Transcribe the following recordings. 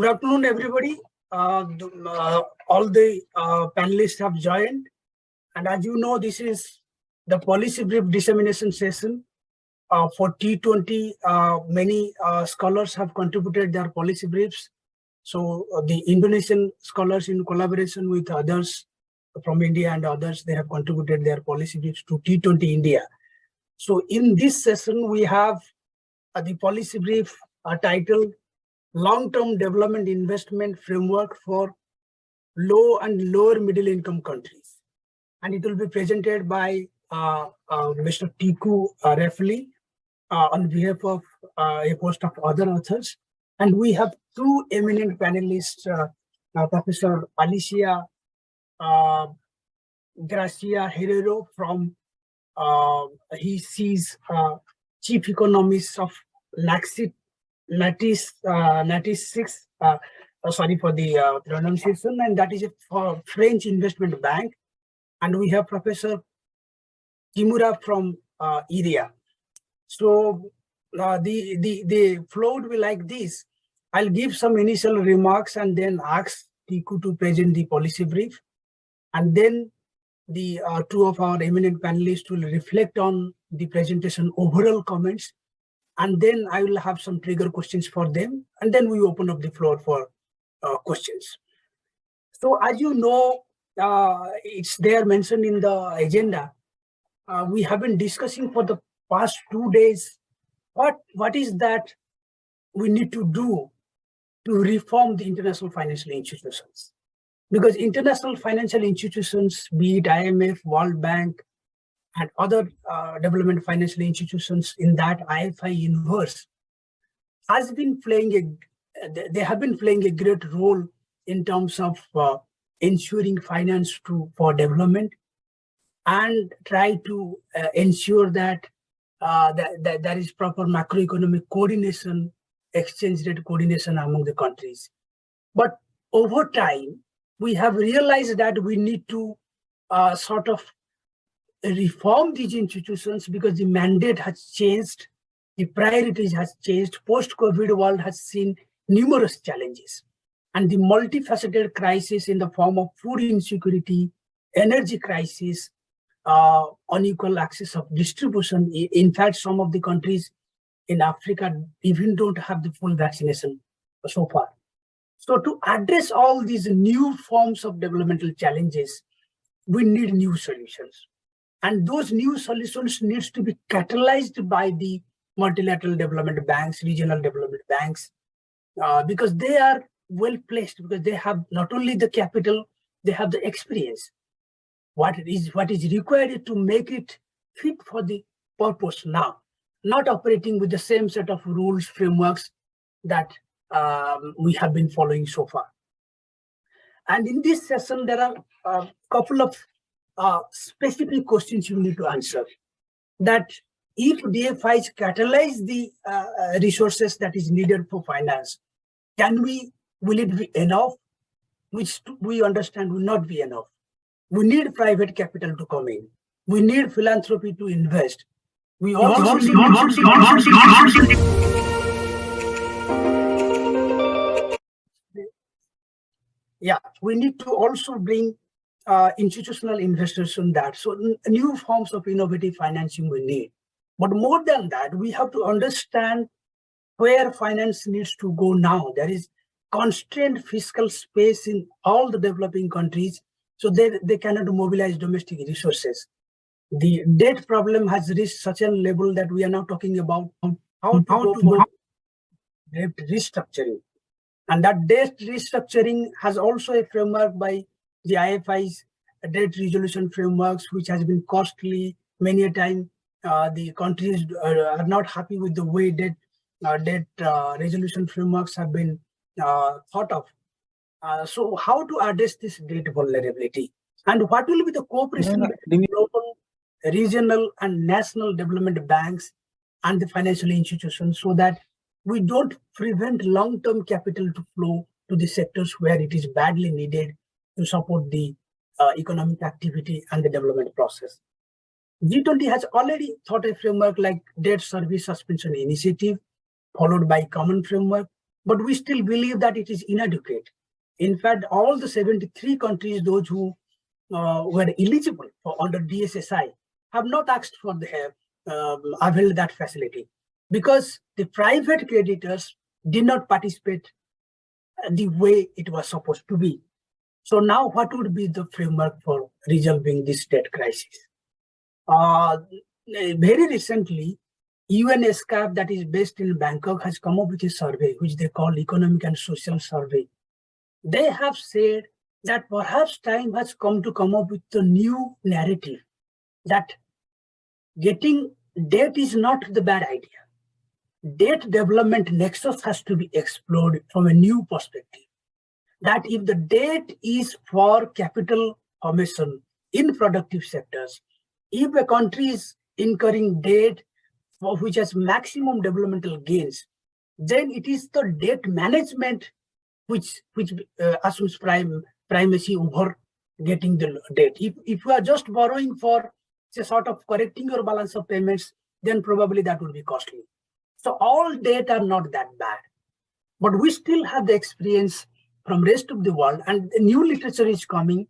Good afternoon, everybody. All the panelists have joined. And as you know, this is the policy brief dissemination session for T20. Many scholars have contributed their policy briefs. So the Indonesian scholars, in collaboration with others from India and others, they have contributed their policy briefs to T20 India. So in this session, we have the policy brief titled Long-Term Development Investment Framework for Low and Lower Middle Income Countries. And it will be presented by Mr. Tiku Refli on behalf of a host of other authors. And we have two eminent panelists, Professor Alicia Gracia Herrero from, she's Chief Economist of Natis 6, sorry for the pronunciation, and that is a French investment bank. And we have Professor Kimura from IRIA. So the flow would be like this. I'll give some initial remarks and then ask Tiku to present the policy brief. And then the two of our eminent panelists will reflect on the presentation overall comments. And then I will have some trigger questions for them. And then we open up the floor for questions. So as you know, it's there mentioned in the agenda. We have been discussing for the past 2 days, what is that we need to do to reform the international financial institutions. Because international financial institutions, be it IMF, World Bank, and other development financial institutions in that IFI universe has been playing they have been playing a great role in terms of ensuring finance for development and try to ensure that, that there is proper macroeconomic coordination, exchange rate coordination among the countries. But over time, we have realized that we need to sort of reform these institutions because the mandate has changed, the priorities has changed. Post-COVID world has seen numerous challenges, and the multifaceted crisis in the form of food insecurity, energy crisis, unequal access of distribution. In fact, some of the countries in Africa even don't have the full vaccination so far. So to address all these new forms of developmental challenges, we need new solutions. And those new solutions needs to be catalyzed by the multilateral development banks, regional development banks, because they are well placed, because they have not only the capital, they have the experience. What is required to make it fit for the purpose now, not operating with the same set of rules, frameworks that we have been following so far. And in this session, there are a couple of specific questions you need to answer. That if DFIs catalyze the resources that is needed for finance, will it be enough? Which we understand will not be enough. We need private capital to come in. We need philanthropy to invest. We also we need to also bring institutional investors in that. So new forms of innovative financing we need. But more than that, we have to understand where finance needs to go now. There is constrained fiscal space in all the developing countries, so they cannot mobilize domestic resources. The debt problem has reached such a level that we are now talking about how to go for debt restructuring. And that debt restructuring has also a framework by the IFI's debt resolution frameworks, which has been costly. Many a time, the countries are not happy with the way debt resolution frameworks have been thought of. So how to address this debt vulnerability? And what will be the cooperation between global, regional, and national development banks and the financial institutions so that we don't prevent long-term capital to flow to the sectors where it is badly needed to support the economic activity and the development process. G20 has already thought a framework like Debt Service Suspension Initiative, followed by common framework but we still believe that it is inadequate. In fact, all the 73 countries, those who were eligible for under DSSI, have not asked for the availed that facility because the private creditors did not participate the way it was supposed to be. So now what would be the framework for resolving this debt crisis? Very recently, UNESCAP, that is based in Bangkok, has come up with a survey, which they call Economic and Social Survey. They have said that perhaps time has come to come up with a new narrative that getting debt is not the bad idea. Debt development nexus has to be explored from a new perspective. That if the debt is for capital formation in productive sectors, if a country is incurring debt for which has maximum developmental gains, then it is the debt management which assumes primacy over getting the debt. If you are just borrowing for a sort of correcting your balance of payments, then probably that would be costly. So all debt are not that bad, but we still have the experience from rest of the world, and the new literature is coming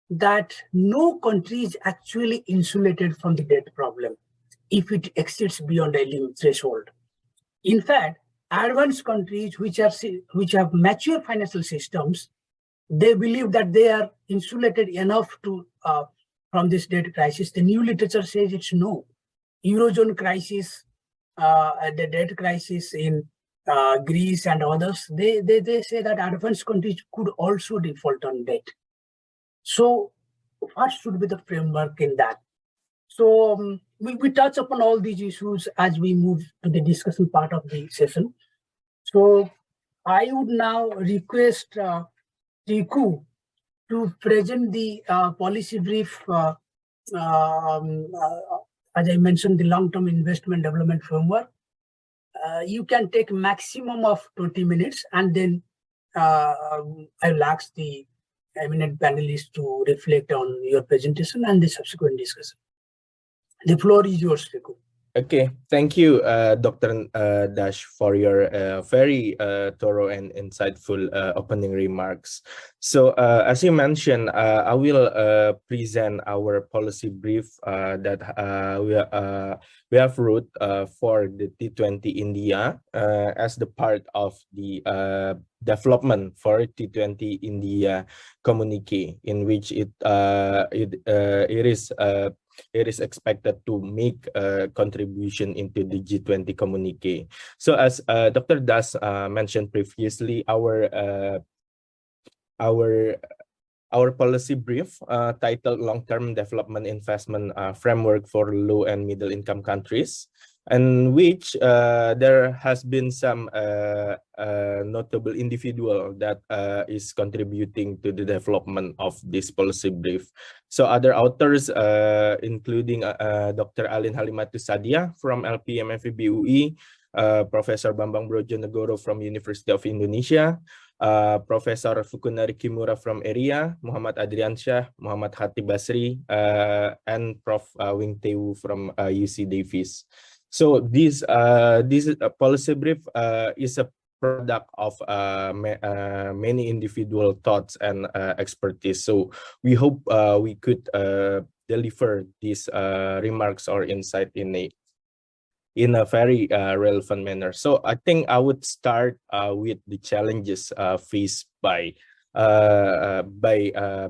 that no country is actually insulated from the debt problem if it exceeds beyond a limit threshold. In fact, advanced countries which have mature financial systems, they believe that they are insulated enough to from this debt crisis. The new literature says it's no. Eurozone crisis, the debt crisis in Greece and others, they say that advanced countries could also default on debt. So what should be the framework in that? So we touch upon all these issues as we move to the discussion part of the session. So I would now request Riku to present the policy brief, as I mentioned, the long-term investment development framework. You can take maximum of 20 minutes, and then I'll ask the eminent panelists to reflect on your presentation and the subsequent discussion. The floor is yours, Riku. Okay, thank you, Dr. Dash, for your very thorough and insightful opening remarks. So, as you mentioned, I will present our policy brief that we have wrote for the T20 India as the part of the development for T20 India communique, in which it is expected to make a contribution into the G20 communique. So as Dr. Das mentioned previously, our policy brief titled Long-Term Development Investment Framework for Low and Middle Income Countries, and which there has been some notable individual that is contributing to the development of this policy brief. So other authors, including Dr. Alin Halimatu Sadia from LPM FEB UI, Professor Bambang Brojonegoro from University of Indonesia, Professor Fukunari Kimura from ERIA, Muhammad Adriansyah, Muhammad Khatib Basri, and Prof. Wing Tewu from UC Davis. So this policy brief is a product of many individual thoughts and expertise. So we hope we could deliver these remarks or insight in a very relevant manner. So I think I would start with the challenges faced by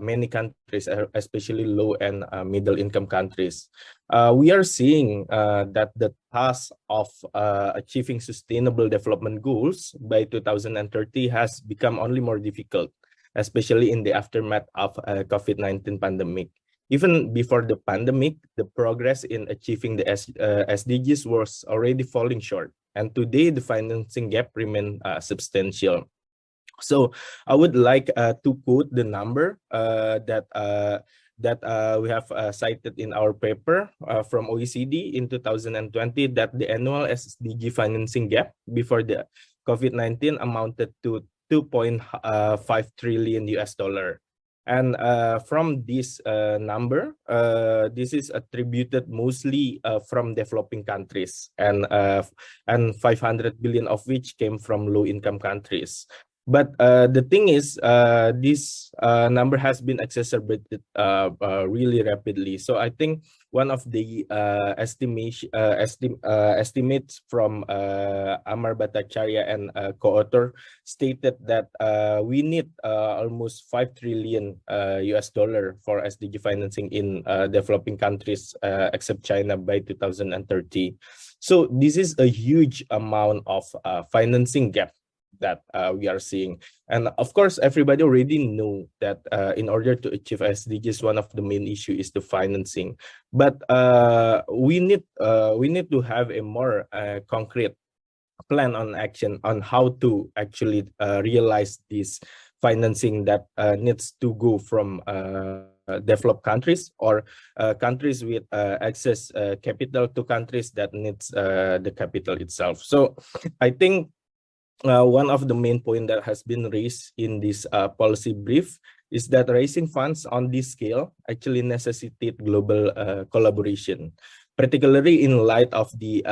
many countries, especially low and middle income countries. We are seeing that the task of achieving sustainable development goals by 2030 has become only more difficult, especially in the aftermath of COVID-19 pandemic. Even before the pandemic, the progress in achieving the SDGs was already falling short, and today the financing gap remains substantial. So I would like to quote the number that we have cited in our paper from OECD in 2020, that the annual SDG financing gap before the COVID-19 amounted to $2.5 trillion. And from this number, this is attributed mostly from developing countries, and 500 billion of which came from low-income countries. But the thing is, this number has been exacerbated really rapidly. So I think one of the estimates from Amar Bhattacharya and co-author stated that we need almost 5 trillion US dollar for SDG financing in developing countries except China by 2030. So this is a huge amount of financing gap that we are seeing. And of course, everybody already know that in order to achieve SDGs, one of the main issue is the financing. But we need to have a more concrete plan on action on how to actually realize this financing that needs to go from developed countries or countries with access capital to countries that needs the capital itself. So I think one of the main point that has been raised in this policy brief is that raising funds on this scale actually necessitate global collaboration, particularly in light of the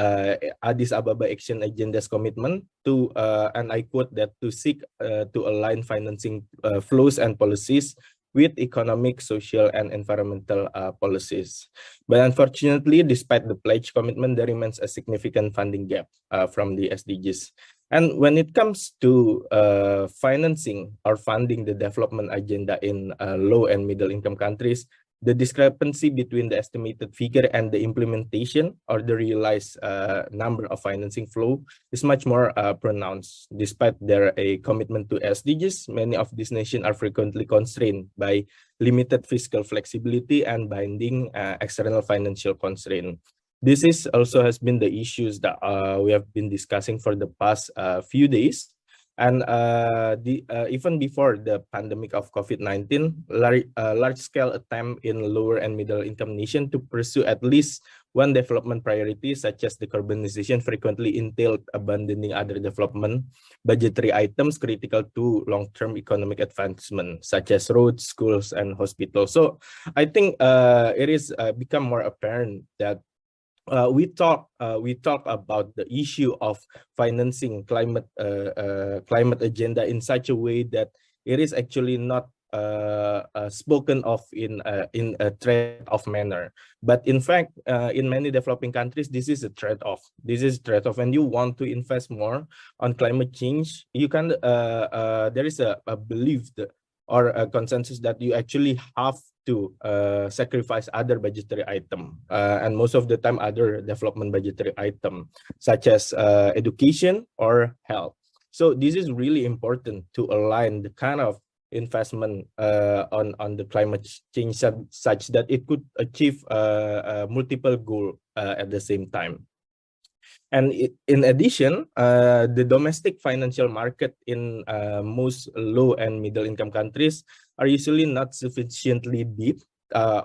Addis Ababa Action Agenda's commitment to, and I quote, that to seek to align financing flows and policies with economic, social, and environmental policies. But unfortunately, despite the pledge commitment, there remains a significant funding gap from the SDGs. And when it comes to financing or funding the development agenda in low and middle income countries, the discrepancy between the estimated figure and the implementation or the realized number of financing flow is much more pronounced. Despite their commitment to SDGs, many of these nations are frequently constrained by limited fiscal flexibility and binding external financial constraint. This is also has been the issues that we have been discussing for the past few days. And even before the pandemic of COVID-19, large-scale attempt in lower and middle-income nations to pursue at least one development priority, such as decarbonization, frequently entailed abandoning other development budgetary items critical to long-term economic advancement, such as roads, schools, and hospitals. So I think it is become more apparent that we talk about the issue of financing climate agenda in such a way that it is actually not spoken of in a trade-off manner. But in fact, in many developing countries, this is a trade-off. This is trade-off. When you want to invest more on climate change, you can. There is a belief that, or a consensus that you actually have to sacrifice other budgetary item, and most of the time other development budgetary item, such as education or health. So this is really important to align the kind of investment on the climate change such that it could achieve multiple goals at the same time. And in addition, the domestic financial market in most low and middle income countries are usually not sufficiently deep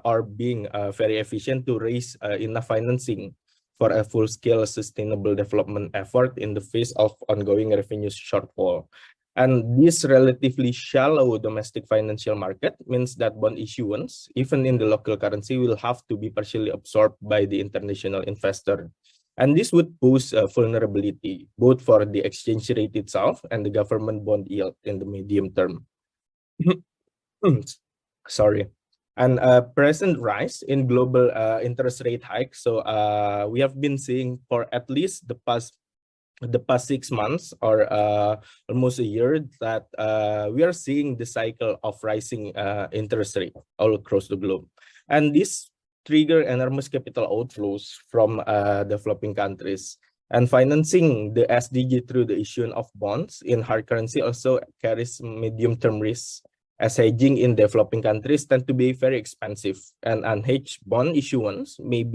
or being very efficient to raise enough financing for a full-scale sustainable development effort in the face of ongoing revenue shortfall. And this relatively shallow domestic financial market means that bond issuance, even in the local currency, will have to be partially absorbed by the international investor. And this would pose a vulnerability both for the exchange rate itself and the government bond yield in the medium term. Sorry. And present rise in global interest rate hike. So we have been seeing for at least the past 6 months or almost a year that we are seeing the cycle of rising interest rate all across the globe. And this trigger enormous capital outflows from developing countries. And financing the SDG through the issuance of bonds in hard currency also carries medium-term risks, as hedging in developing countries tend to be very expensive, and unhedged bond issuance may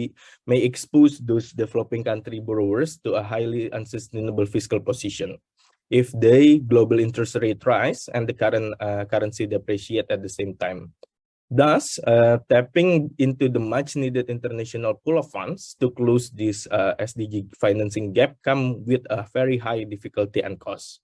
expose those developing country borrowers to a highly unsustainable fiscal position if the global interest rate rise and the current currency depreciate at the same time. Thus, tapping into the much-needed international pool of funds to close this SDG financing gap come with a very high difficulty and cost.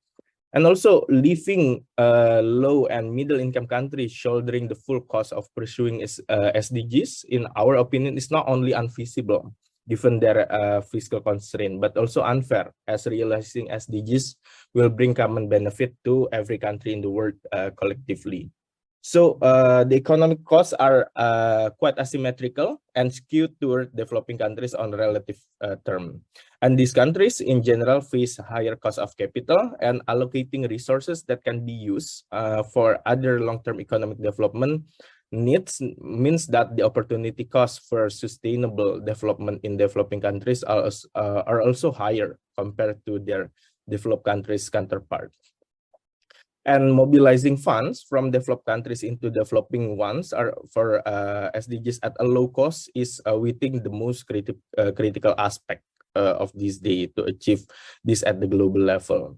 And also leaving low and middle income countries shouldering the full cost of pursuing SDGs, in our opinion, is not only unfeasible given their fiscal constraint, but also unfair, as realizing SDGs will bring common benefit to every country in the world collectively. So the economic costs are quite asymmetrical and skewed toward developing countries on relative term. And these countries in general face higher cost of capital, and allocating resources that can be used for other long-term economic development needs means that the opportunity costs for sustainable development in developing countries are also higher compared to their developed countries' counterparts. And mobilizing funds from developed countries into developing ones are for SDGs at a low cost is we think the most critical aspect of this day to achieve this at the global level.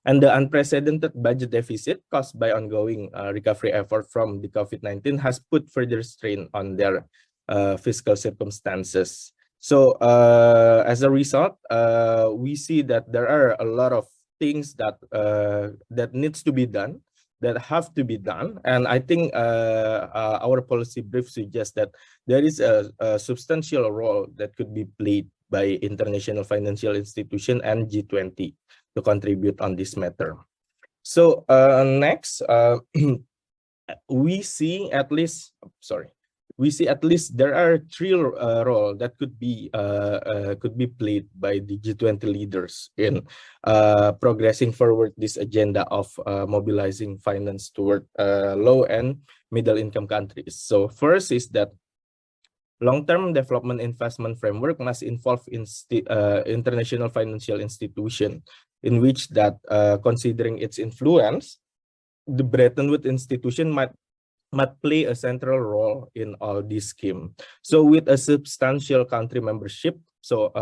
And the unprecedented budget deficit caused by ongoing recovery effort from the COVID-19 has put further strain on their fiscal circumstances. So as a result, we see that there are a lot of things that that needs to be done, that have to be done, and I think our policy brief suggests that there is a substantial role that could be played by international financial institution and G20 to contribute on this matter. So next, we see at least there are three roles that could be played by the G20 leaders in progressing forward this agenda of mobilizing finance toward low and middle income countries. So first is that long-term development investment framework must involve international financial institution, in which that considering its influence, the Bretton Woods institution might play a central role in all this scheme. So with a substantial country membership, so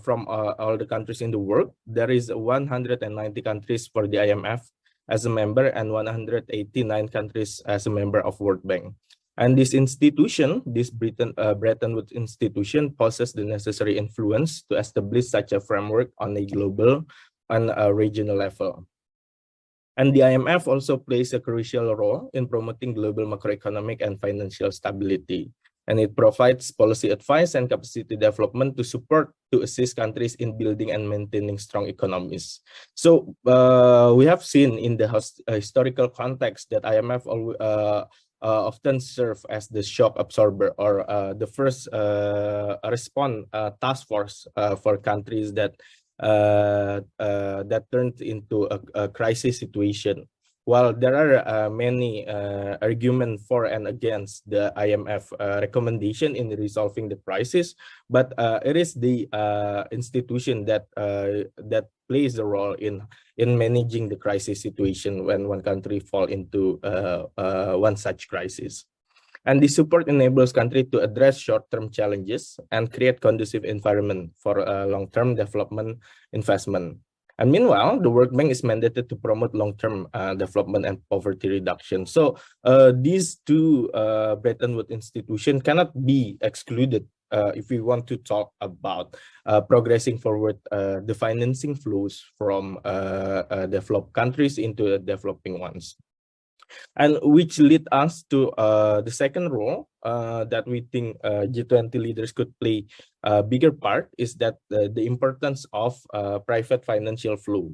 from all the countries in the world, there is 190 countries for the IMF as a member and 189 countries as a member of World Bank. And this institution, this Bretton Woods institution, possesses the necessary influence to establish such a framework on a global and a regional level. And the IMF also plays a crucial role in promoting global macroeconomic and financial stability. And it provides policy advice and capacity development to assist countries in building and maintaining strong economies. So we have seen in the historical context that IMF often serve as the shock absorber, or the first response task force for countries that turned into a crisis situation. While there are many arguments for and against the IMF recommendation in resolving the crisis, but it is the institution that plays a role in managing the crisis situation when one country fall into one such crisis. And this support enables countries to address short-term challenges and create conducive environment for long-term development investment. And meanwhile, the World Bank is mandated to promote long-term development and poverty reduction. So these two Bretton Woods institutions cannot be excluded if we want to talk about progressing forward the financing flows from developed countries into developing ones. And which lead us to the second role that we think G20 leaders could play a bigger part, is that the importance of private financial flow.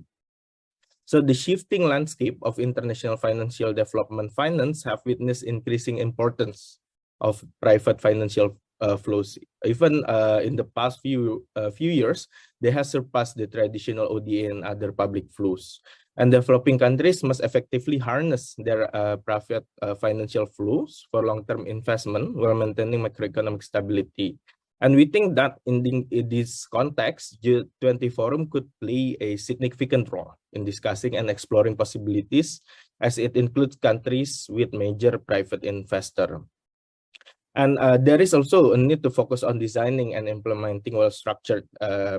So the shifting landscape of international financial development finance have witnessed increasing importance of private financial flows. Even in the past few years, they have surpassed the traditional ODA and other public flows. And developing countries must effectively harness their private financial flows for long-term investment while maintaining macroeconomic stability. And we think that in this context, G20 Forum could play a significant role in discussing and exploring possibilities, as it includes countries with major private investor. And there is also a need to focus on designing and implementing well-structured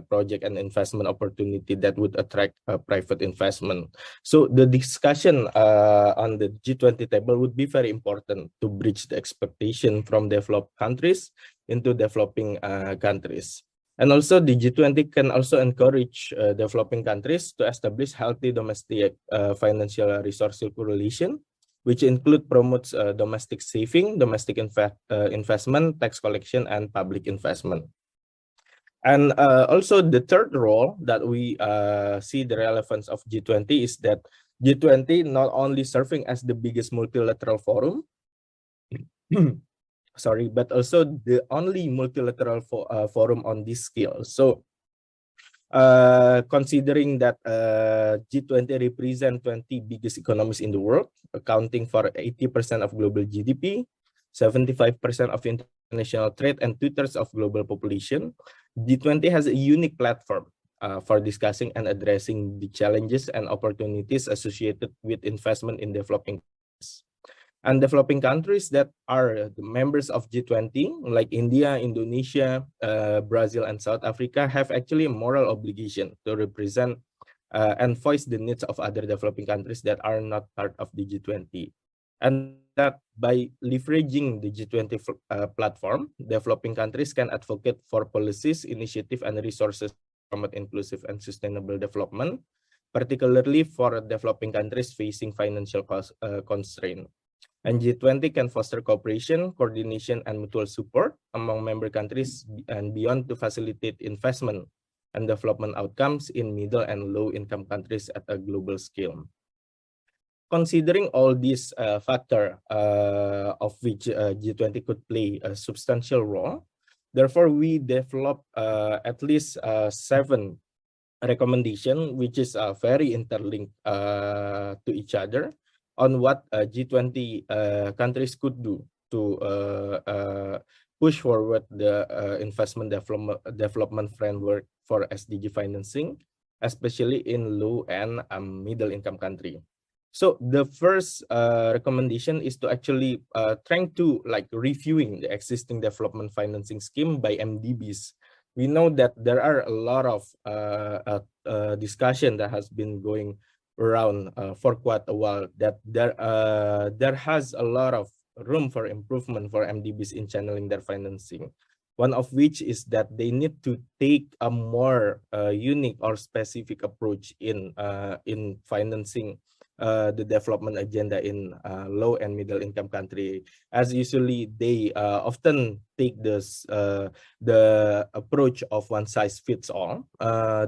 project and investment opportunity that would attract private investment. So the discussion on the G20 table would be very important to bridge the expectation from developed countries into developing countries. And also the G20 can also encourage developing countries to establish healthy domestic financial resource circulation, which include promotes domestic saving, domestic investment, tax collection, and public investment. And also the third role that we see the relevance of G20 is that G20 not only serving as the biggest multilateral forum, sorry, but also the only multilateral forum on this scale. So considering that G20 represent 20 biggest economies in the world, accounting for 80% of global GDP, 75% of international trade, and 2/3 of global population, G20 has a unique platform for discussing and addressing the challenges and opportunities associated with investment in developing countries. And developing countries that are the members of G20, like India, Indonesia, Brazil, and South Africa, have actually a moral obligation to represent and voice the needs of other developing countries that are not part of the G20. And that by leveraging the G20 platform, developing countries can advocate for policies, initiative, and resources to promote inclusive and sustainable development, particularly for developing countries facing financial constraint. And G20 can foster cooperation, coordination, and mutual support among member countries and beyond to facilitate investment and development outcomes in middle and low-income countries at a global scale. Considering all these factors of which G20 could play a substantial role, therefore we developed at least 7 recommendations, which is very interlinked to each other, on what G20 countries could do to push forward the investment development framework for SDG financing, especially in low and middle income country. So the first recommendation is to actually trying to reviewing the existing development financing scheme by MDBs. We know that there are a lot of discussion that has been going around for quite a while, that there has a lot of room for improvement for MDBs in channeling their financing. One of which is that they need to take a more unique or specific approach in financing the development agenda in low and middle income country, as usually they often take this the approach of one size fits all.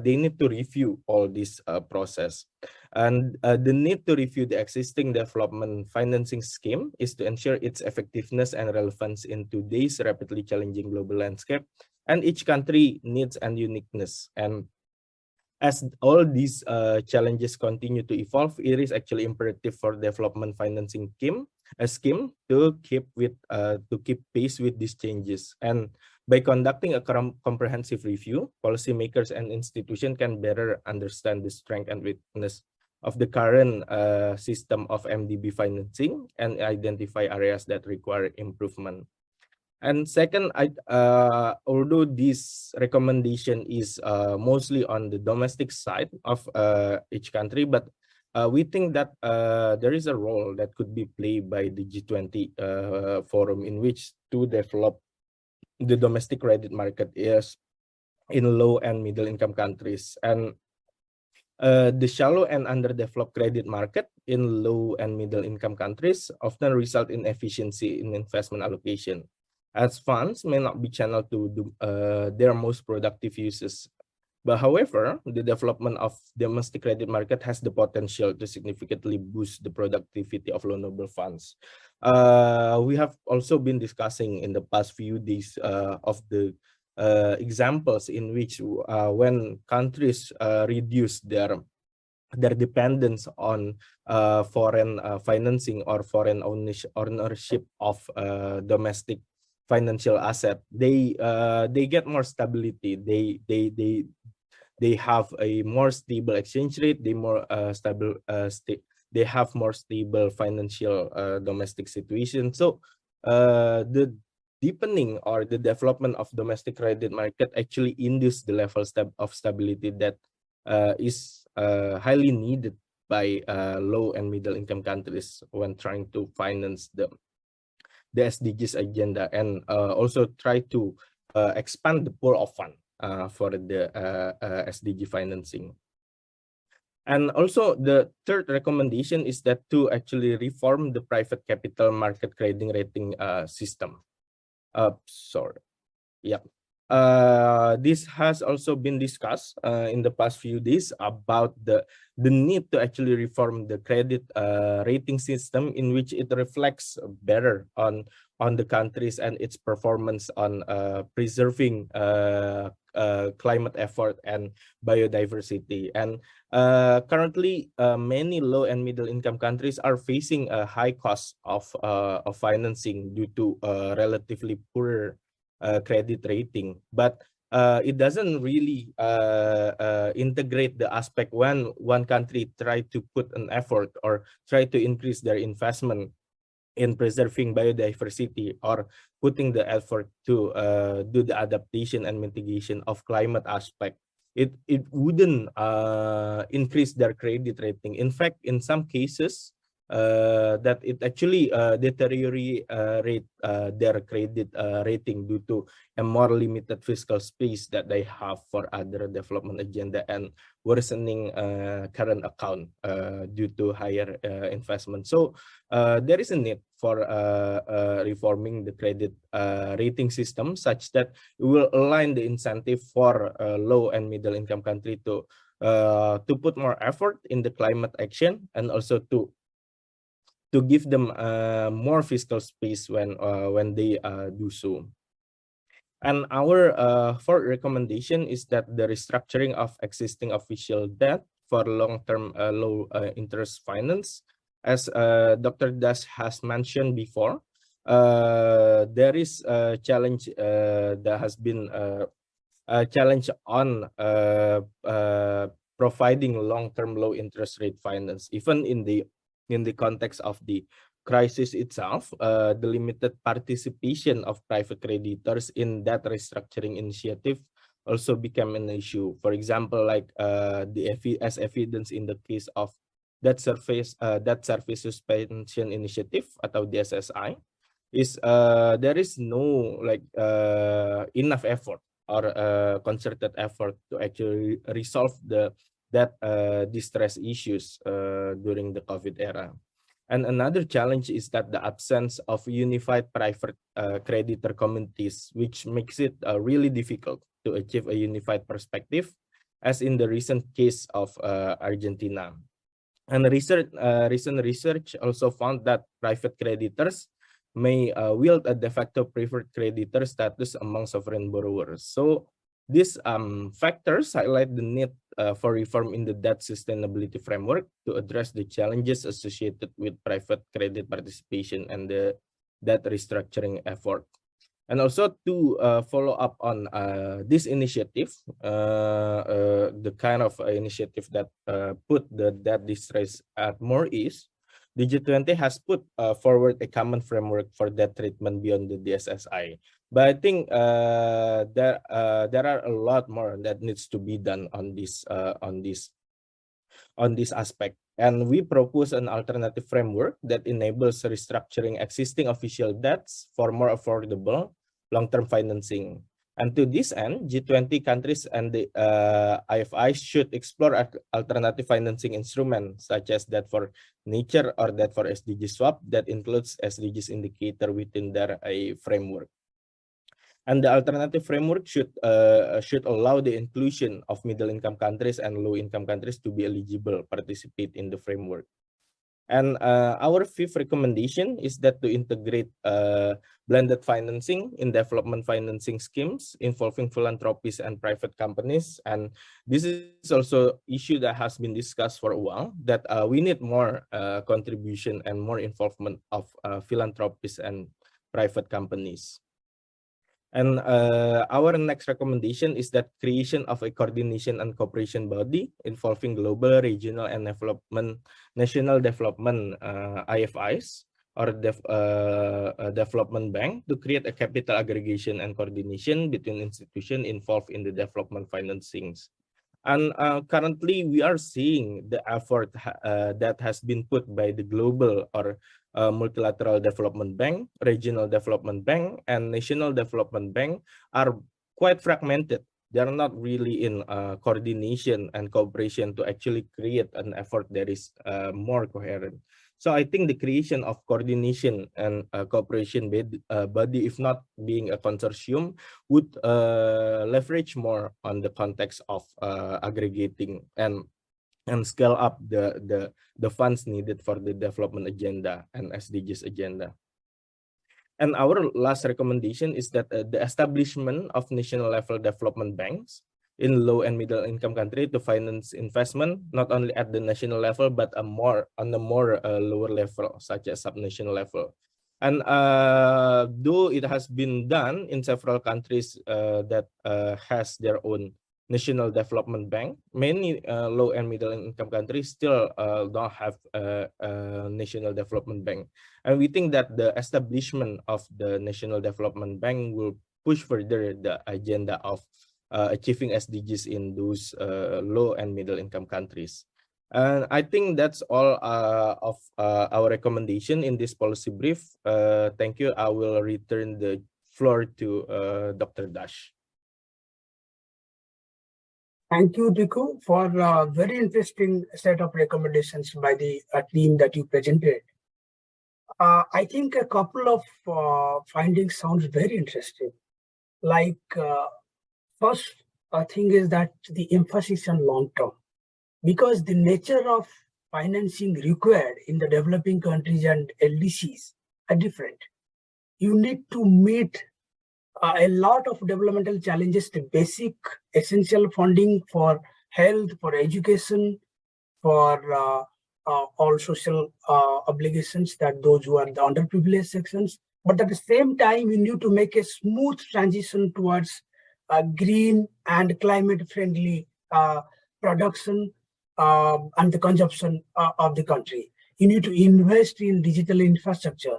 They need to review all this process, and the need to review the existing development financing scheme is to ensure its effectiveness and relevance in today's rapidly challenging global landscape, and each country needs and uniqueness. And as all these challenges continue to evolve, it is actually imperative for development financing scheme to keep pace with these changes. And by conducting a comprehensive review, policymakers and institutions can better understand the strength and weakness of the current system of MDB financing and identify areas that require improvement. And second, although this recommendation is mostly on the domestic side of each country, but we think that there is a role that could be played by the G20 forum in which to develop the domestic credit market is in low and middle income countries. And the shallow and underdeveloped credit market in low and middle income countries often result in efficiency in investment allocation, as funds may not be channeled to their most productive uses. But however, the development of domestic credit market has the potential to significantly boost the productivity of loanable funds. We have also been discussing in the past few days of the examples in which when countries reduce their dependence on foreign financing or foreign ownership of domestic financial asset, they get more stability. They have a more stable exchange rate. They have more stable financial domestic situation. So the deepening or the development of domestic credit market actually induce the level of stability that is highly needed by low and middle income countries when trying to finance the SDGs agenda, and also try to expand the pool of fund for the SDG financing. And also the third recommendation is that to actually reform the private capital market credit rating system. Sorry. Yeah. This has also been discussed in the past few days about the need to actually reform the credit rating system, in which it reflects better on the countries and its performance on preserving climate effort and biodiversity. And currently, many low and middle income countries are facing a high cost of financing due to relatively poor credit rating, but it doesn't really integrate the aspect when one country try to put an effort or try to increase their investment in preserving biodiversity or putting the effort to do the adaptation and mitigation of climate aspect. It wouldn't increase their credit rating. In fact, in some cases, that it actually deteriorate their credit rating due to a more limited fiscal space that they have for other development agenda and worsening current account due to higher investment. So there is a need for reforming the credit rating system such that it will align the incentive for low and middle income country to put more effort in the climate action, and also to give them more fiscal space when they do so. And our fourth recommendation is that the restructuring of existing official debt for long-term low interest finance, as Dr. Das has mentioned before, there is a challenge that has been a challenge on providing long-term low interest rate finance, even in the context of the crisis itself. The limited participation of private creditors in that restructuring initiative also became an issue. For example, like as evidence in the case of debt service suspension initiative atau DSSI, is there is no enough effort or concerted effort to actually resolve the distress issues during the COVID era. And another challenge is that the absence of unified private creditor communities, which makes it really difficult to achieve a unified perspective, as in the recent case of Argentina. And recent research also found that private creditors may wield a de facto preferred creditor status among sovereign borrowers. So these factors highlight the need for reform in the debt sustainability framework to address the challenges associated with private credit participation and the debt restructuring effort. And also to follow up on this initiative, the kind of initiative that put the debt distress at more ease, the G20 has put forward a common framework for debt treatment beyond the DSSI. But I think there are a lot more that needs to be done on this aspect. And we propose an alternative framework that enables restructuring existing official debts for more affordable long-term financing. And to this end, G20 countries and the IFI should explore alternative financing instruments such as debt for nature or debt for SDG swap that includes SDGs indicator within their framework. And the alternative framework should allow the inclusion of middle-income countries and low-income countries to be eligible participate in the framework. And our fifth recommendation is that to integrate blended financing in development financing schemes involving philanthropies and private companies. And this is also an issue that has been discussed for a while, that we need more contribution and more involvement of philanthropies and private companies. And our next recommendation is that creation of a coordination and cooperation body involving global, regional, and national development IFIs or development bank to create a capital aggregation and coordination between institutions involved in the development financings. And currently, we are seeing the effort that has been put by the global or multilateral development bank, regional development bank, and national development bank are quite fragmented they are not really in coordination and cooperation to actually create an effort that is more coherent. So I think the creation of coordination and cooperation body, if not being a consortium, would leverage more on the context of aggregating and scale up the funds needed for the development agenda and SDGs agenda. And our last recommendation is that the establishment of national level development banks in low and middle income country to finance investment, not only at the national level, but on a more lower level, such as subnational level. And though it has been done in several countries that has their own national development bank, many low and middle income countries still don't have a national development bank. And we think that the establishment of the National Development Bank will push further the agenda of achieving SDGs in those low and middle income countries. And I think that's all of our recommendation in this policy brief. Thank you. I will return the floor to Dr. Dash. Thank you, Diku, for a very interesting set of recommendations by the team that you presented. I think a couple of findings sounds very interesting. Like first thing is that the emphasis on long term, because the nature of financing required in the developing countries and LDCs are different. You need to meet a lot of developmental challenges, the basic essential funding for health, for education, for all social obligations that those who are the underprivileged sections. But at the same time, we need to make a smooth transition towards green and climate-friendly production and the consumption of the country. You need to invest in digital infrastructure.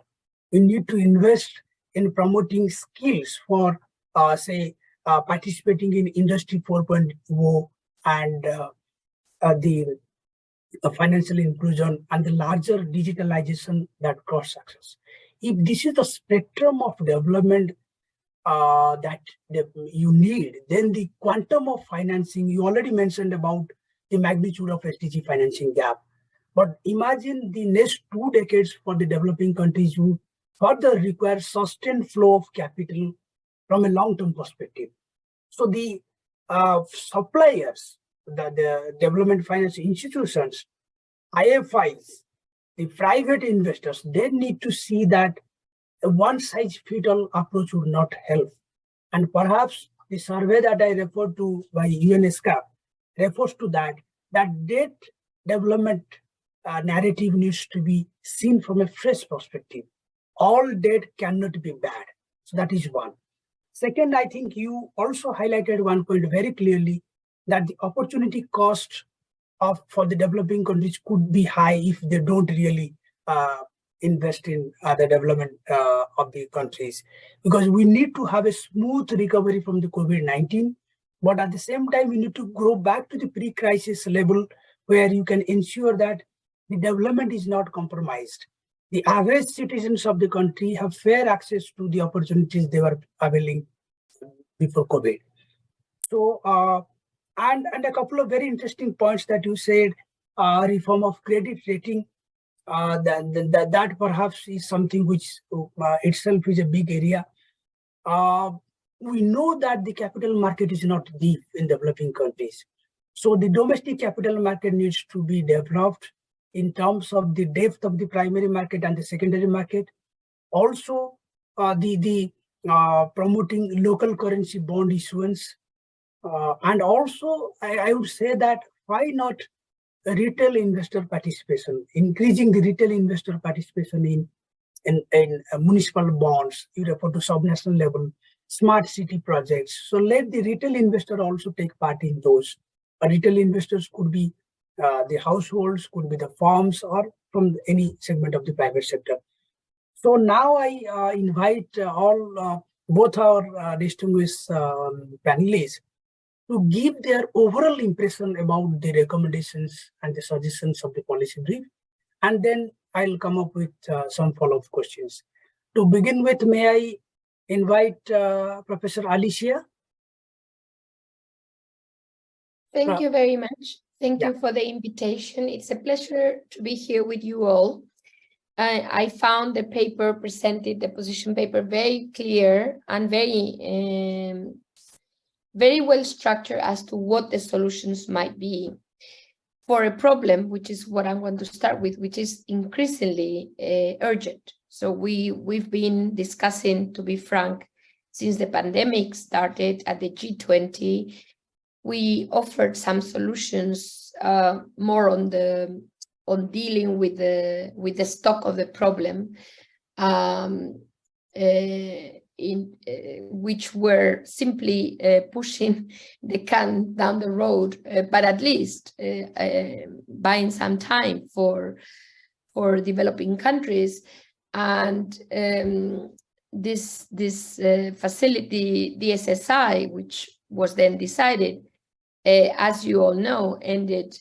You need to invest in promoting skills for, participating in Industry 4.0 and the financial inclusion and the larger digitalization that cross success. If this is the spectrum of development that you need, then the quantum of financing, you already mentioned about the magnitude of SDG financing gap. But imagine the next 2 decades for the developing countries who further require sustained flow of capital from a long-term perspective. So the suppliers, the development finance institutions, IFIs, the private investors, they need to see that a one-size-fits-all approach would not help. And perhaps the survey that I referred to by UNESCAP refers to that debt development narrative needs to be seen from a fresh perspective. All debt cannot be bad. So that is one. Second, I think you also highlighted one point very clearly, that the opportunity cost for the developing countries could be high if they don't really invest in the development of the countries. Because we need to have a smooth recovery from the COVID-19, but at the same time, we need to grow back to the pre-crisis level where you can ensure that the development is not compromised. The average citizens of the country have fair access to the opportunities they were availing before COVID. So, and a couple of very interesting points that you said, reform of credit rating, that perhaps is something which itself is a big area. We know that the capital market is not deep in developing countries. So the domestic capital market needs to be developed in terms of the depth of the primary market and the secondary market. Also, the promoting local currency bond issuance. And also, I would say that why not retail investor participation, increasing the retail investor participation in municipal bonds, you refer to subnational level, smart city projects. So let the retail investor also take part in those. Retail investors could be the households, could be the farms, or from any segment of the private sector. So now I invite both our distinguished panelists to give their overall impression about the recommendations and the suggestions of the policy brief, and then I'll come up with some follow-up questions. To begin with, may I invite Professor Alicia? Thank you very much. Thank Yeah. you for the invitation. It's a pleasure to be here with you all. I found the paper presented, the position paper, very clear and very well structured as to what the solutions might be for a problem, which is what I want to start with, which is increasingly urgent. So we've been discussing, to be frank, since the pandemic started at the G20. We offered some solutions more on dealing with the stock of the problem, which were simply pushing the can down the road, but at least buying some time for developing countries. And this facility, DSSI, which was then decided, as you all know, ended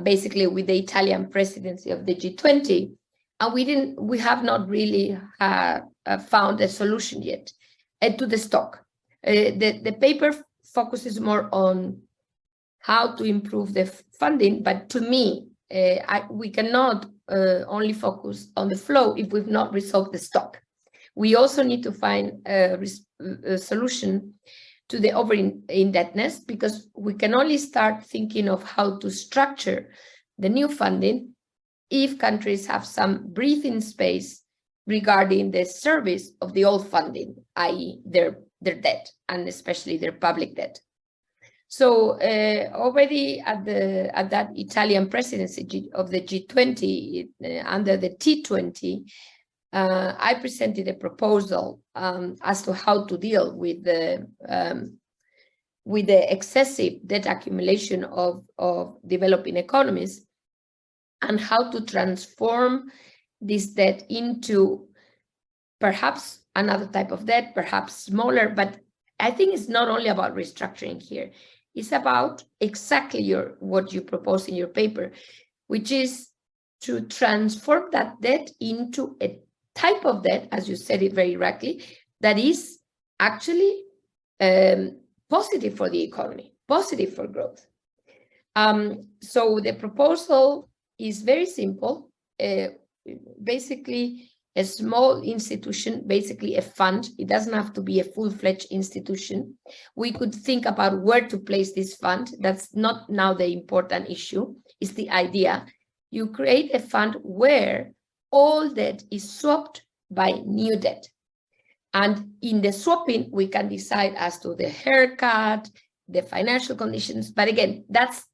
basically with the Italian presidency of the G20, and we have not really found a solution yet to the stock. The paper focuses more on how to improve the funding, but to me, we cannot only focus on the flow if we've not resolved the stock. We also need to find a solution to the over-indebtedness, because we can only start thinking of how to structure the new funding if countries have some breathing space regarding the service of the old funding, i.e. their debt, and especially their public debt. So already at that Italian presidency of the G20, under the T20, I presented a proposal as to how to deal with the excessive debt accumulation of developing economies, and how to transform this debt into perhaps another type of debt, perhaps smaller. But I think it's not only about restructuring here. It's about exactly what you propose in your paper, which is to transform that debt into a type of debt, as you said it very rightly, that is actually positive for the economy, positive for growth. So the proposal is very simple. Basically, a small institution, basically a fund. It doesn't have to be a full-fledged institution. We could think about where to place this fund. That's not now the important issue. It's the idea. You create a fund where all debt is swapped by new debt. And in the swapping, we can decide as to the haircut, the financial conditions. But again, that's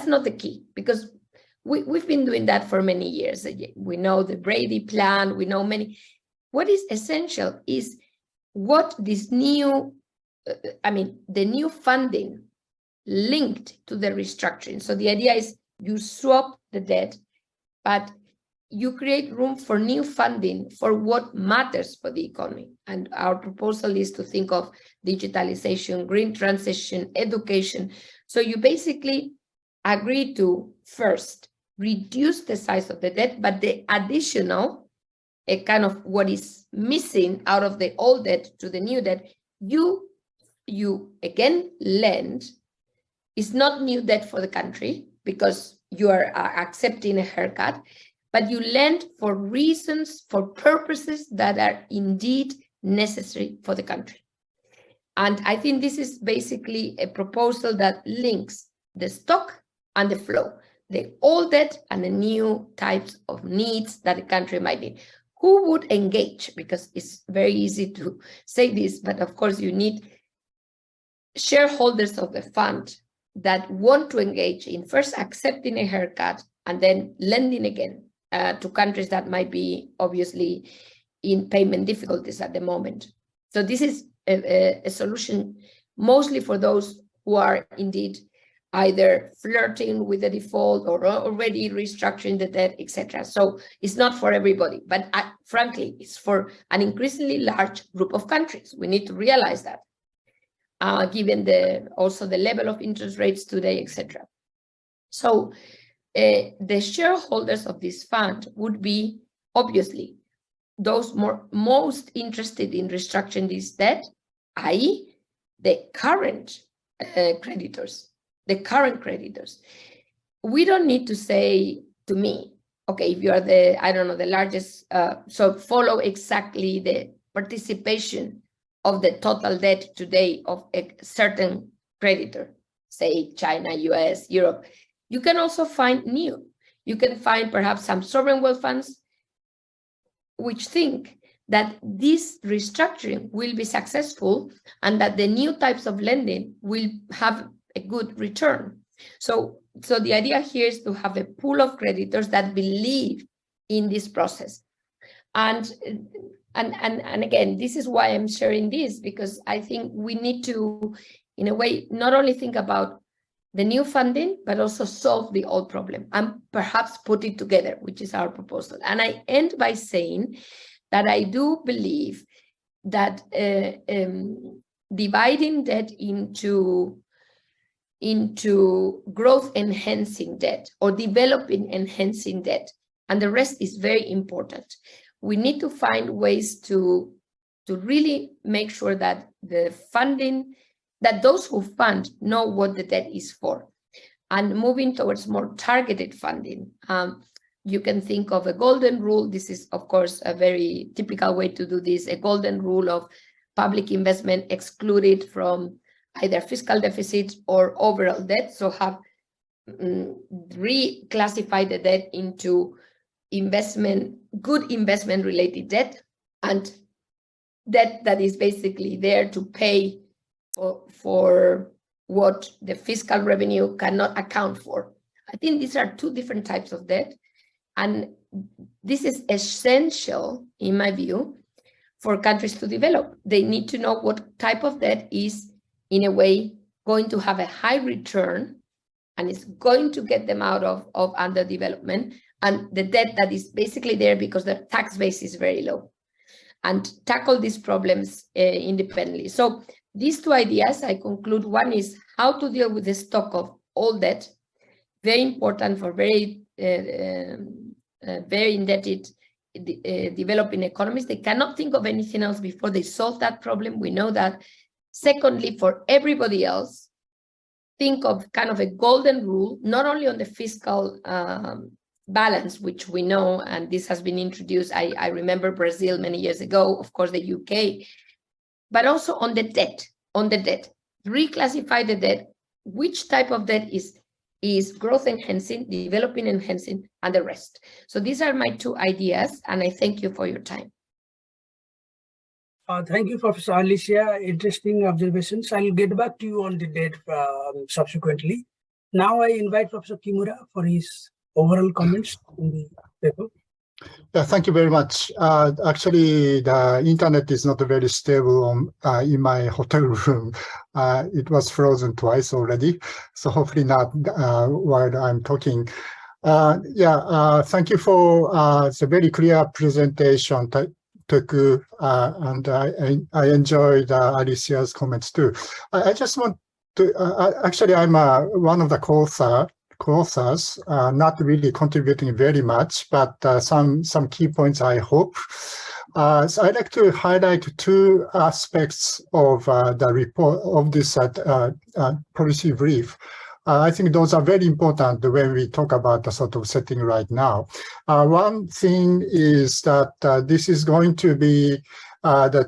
not the key, because we've been doing that for many years. We know the Brady Plan, we know many. What is essential is what this new, the new funding linked to the restructuring. So the idea is you swap the debt, but you create room for new funding for what matters for the economy. And our proposal is to think of digitalization, green transition, education. So you basically agree to first reduce the size of the debt, but the additional, a kind of what is missing out of the old debt to the new debt, you again lend. It's not new debt for the country because you are accepting a haircut, but you lend for reasons, for purposes that are indeed necessary for the country. And I think this is basically a proposal that links the stock and the flow, the old debt and the new types of needs that a country might need. Who would engage? Because it's very easy to say this, but of course you need shareholders of the fund that want to engage in first accepting a haircut and then lending again to countries that might be obviously in payment difficulties at the moment. So this is a solution mostly for those who are indeed either flirting with the default or already restructuring the debt, etc. So it's not for everybody, but frankly, it's for an increasingly large group of countries. We need to realize that, given also the level of interest rates today, etc. So the shareholders of this fund would be obviously those most interested in restructuring this debt, i.e. the current creditors, the current creditors. We don't need to say to me, okay, if you are the, I don't know, the largest, so follow exactly the participation of the total debt today of a certain creditor, say China, US, Europe. You can also find new. You can find perhaps some sovereign wealth funds which think that this restructuring will be successful and that the new types of lending will have a good return. So the idea here is to have a pool of creditors that believe in this process. And again, this is why I'm sharing this, because I think we need to, in a way, not only think about the new funding, but also solve the old problem and perhaps put it together, which is our proposal. And I end by saying that I do believe that dividing debt into growth enhancing debt or developing enhancing debt, and the rest is very important. We need to find ways to really make sure that the funding, that those who fund know what the debt is for, and moving towards more targeted funding. You can think of a golden rule. This is, of course, a very typical way to do this, a golden rule of public investment excluded from either fiscal deficit or overall debt. So have reclassified the debt into investment, good investment related debt, and debt that is basically there to pay for what the fiscal revenue cannot account for. I think these are two different types of debt. And this is essential, in my view, for countries to develop. They need to know what type of debt is, in a way, going to have a high return and is going to get them out of underdevelopment, and the debt that is basically there because the tax base is very low, and tackle these problems independently. So these two ideas, I conclude, one is how to deal with the stock of all debt, very important for very indebted developing economies. They cannot think of anything else before they solve that problem. We know that. Secondly, for everybody else, think of kind of a golden rule, not only on the fiscal balance, which we know, and this has been introduced. I remember Brazil many years ago, of course, the UK, but also on the debt, reclassify the debt, which type of debt is growth enhancing, developing enhancing, and the rest. So these are my two ideas, and I thank you for your time. Thank you, Professor Alicia. Interesting observations. I'll get back to you on the debt subsequently. Now I invite Professor Kimura for his overall comments on the paper. Yeah, thank you very much. Actually, the internet is not very stable in my hotel room. It was frozen twice already, so hopefully not while I'm talking. Thank you for the very clear presentation, Teku, and I enjoyed Alicia's comments too. I just want to, actually, I'm one of the co-authors, not really contributing very much, but some key points, I hope. So I'd like to highlight two aspects of the report of this policy brief. I think those are very important when we talk about the sort of setting right now. One thing is that this is going to be the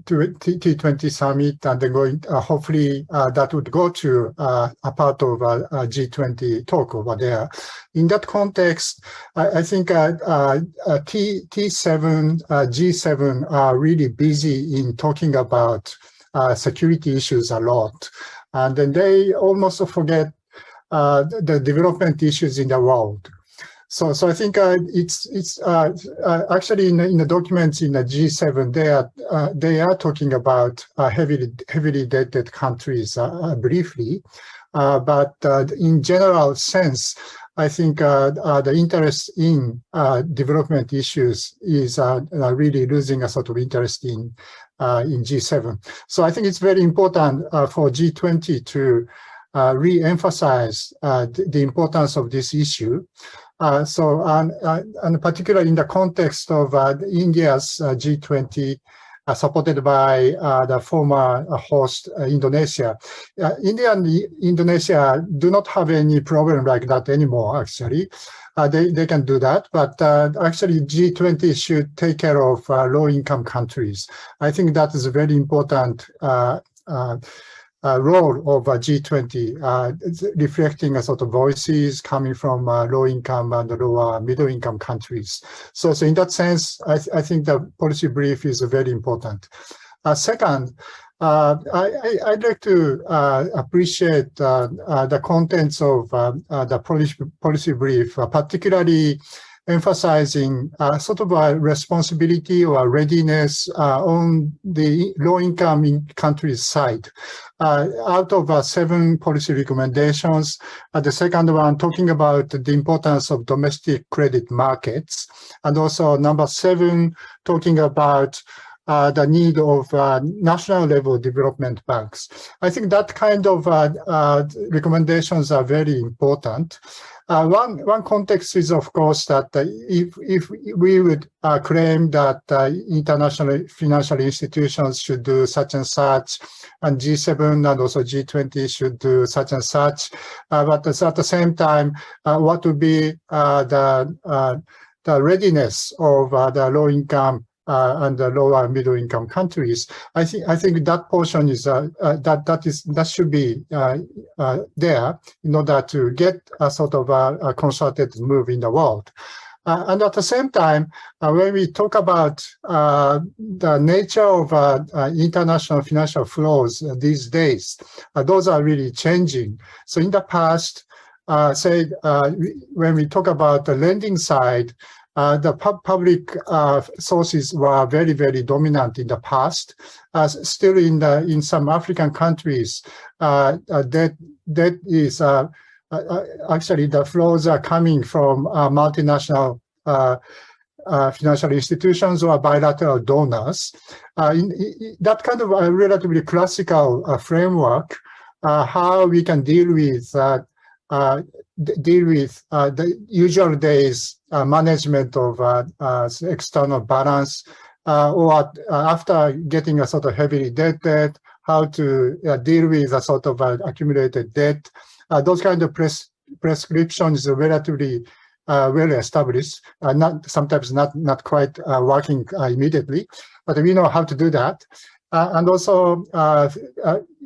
T20 summit, and then going hopefully that would go to a part of a G20 talk over there. In that context, I think G7 are really busy in talking about security issues a lot, and then they almost forget the development issues in the world. So I think it's actually in the documents in the G7 they are talking about heavily indebted countries briefly, but in general sense, I think the interest in development issues is really losing a sort of interest in G7. So I think it's very important for G20 to re-emphasize the importance of this issue. And particularly in the context of India's G20 supported by the former host Indonesia. India and Indonesia do not have any problem like that anymore, actually. They can do that, but actually G20 should take care of low-income countries. I think that is a very important role of G20, reflecting a sort of voices coming from low-income and lower middle-income countries. So in that sense, I think the policy brief is very important. Second, I'd like to appreciate the contents of the policy brief, particularly emphasizing sort of a responsibility or readiness on the low-income countries side. Out of 7 policy recommendations, the second one talking about the importance of domestic credit markets, and also number 7 talking about the need of national level development banks. I think that kind of recommendations are very important. One context is, of course, that if we would claim that international financial institutions should do such and such, and G7 and also G20 should do such and such, but at the same time, what would be the readiness of the low-income and the lower middle-income countries? I think that portion is that should be there in order to get a sort of a concerted move in the world. And at the same time, when we talk about the nature of international financial flows these days, those are really changing. So in the past, when we talk about the lending side, the public sources were very, very dominant in the past. Still in some African countries, that is actually the flows are coming from multinational financial institutions or bilateral donors. That kind of a relatively classical framework, how we can deal with the usual days management of external balance, or after getting a sort of heavily debt, how to deal with a sort of accumulated debt. Those kind of prescriptions are relatively well established, sometimes not quite working immediately, but we know how to do that. And also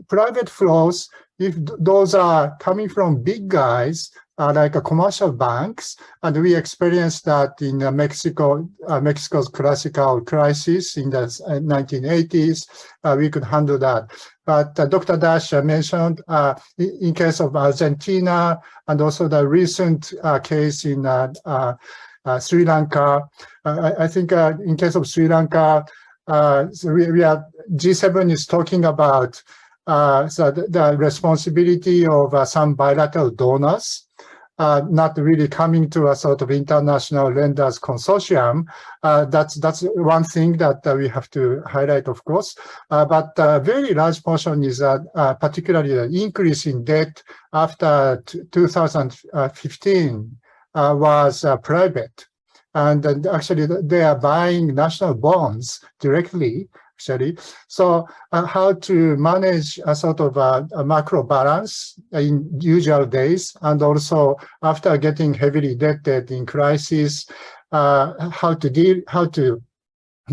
private flows, if those are coming from big guys, like commercial banks, and we experienced that in Mexico's classical crisis in the 1980s, we could handle that. But Dr. Dash mentioned in case of Argentina, and also the recent case in Sri Lanka. I think in case of Sri Lanka, G7 is talking about the responsibility of some bilateral donors, not really coming to a sort of international lenders consortium. That's one thing that we have to highlight, of course. But a very large portion is particularly the increase in debt after 2015 was private. And actually, they are buying national bonds directly, actually. So how to manage a sort of a macro balance in usual days, and also after getting heavily indebted in crisis, how to deal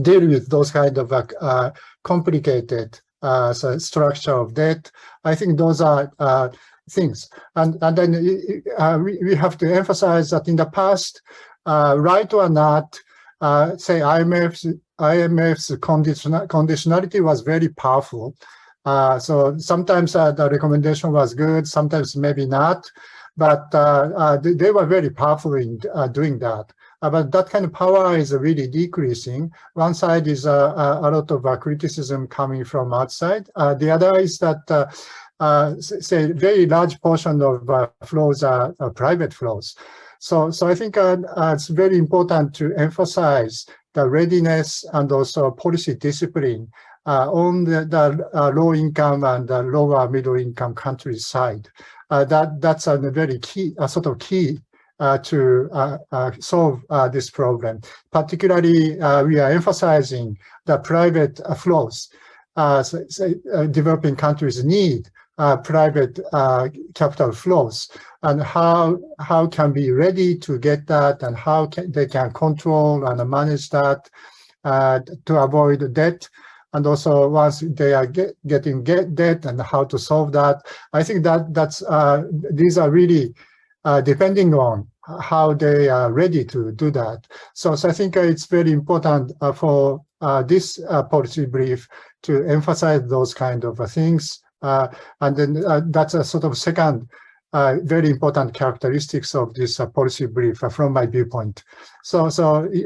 with those kind of complicated structure of debt. I think those are things. And then we have to emphasize that in the past, right or not, say IMF's conditionality was very powerful. So sometimes the recommendation was good, sometimes maybe not, but they were very powerful in doing that. But that kind of power is really decreasing. One side is a lot of criticism coming from outside. The other is that, say, very large portion of flows are private flows. So I think it's very important to emphasize the readiness and also policy discipline on the low income and the lower middle income countries side. That's a very key, a sort of key to solve this problem. Particularly, we are emphasizing the private flows. Developing countries need private capital flows, and how can be ready to get that, and how they can control and manage that to avoid debt. And also, once they are getting debt, and how to solve that. I think that's these are really depending on how they are ready to do that. So I think it's very important for this policy brief to emphasize those kind of things. And then that's a sort of second very important characteristics of this policy brief from my viewpoint. So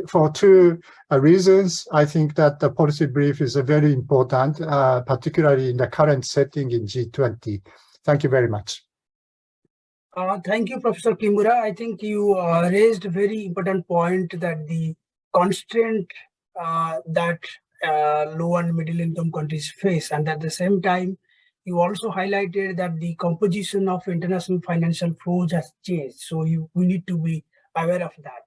for two reasons, I think that the policy brief is very important, particularly in the current setting in G20. Thank you very much. Thank you, Professor Kimura. I think you raised a very important point that the constraint that low and middle income countries face, and at the same time, you also highlighted that the composition of international financial flows has changed. So we need to be aware of that.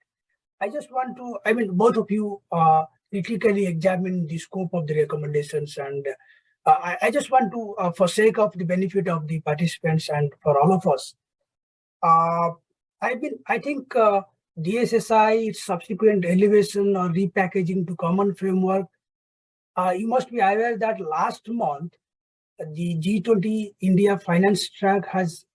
I just want to, both of you critically examine the scope of the recommendations, and I just want to, for sake of the benefit of the participants and for all of us, I think DSSI, its subsequent elevation or repackaging to common framework, you must be aware that last month, the G20 India Finance Track has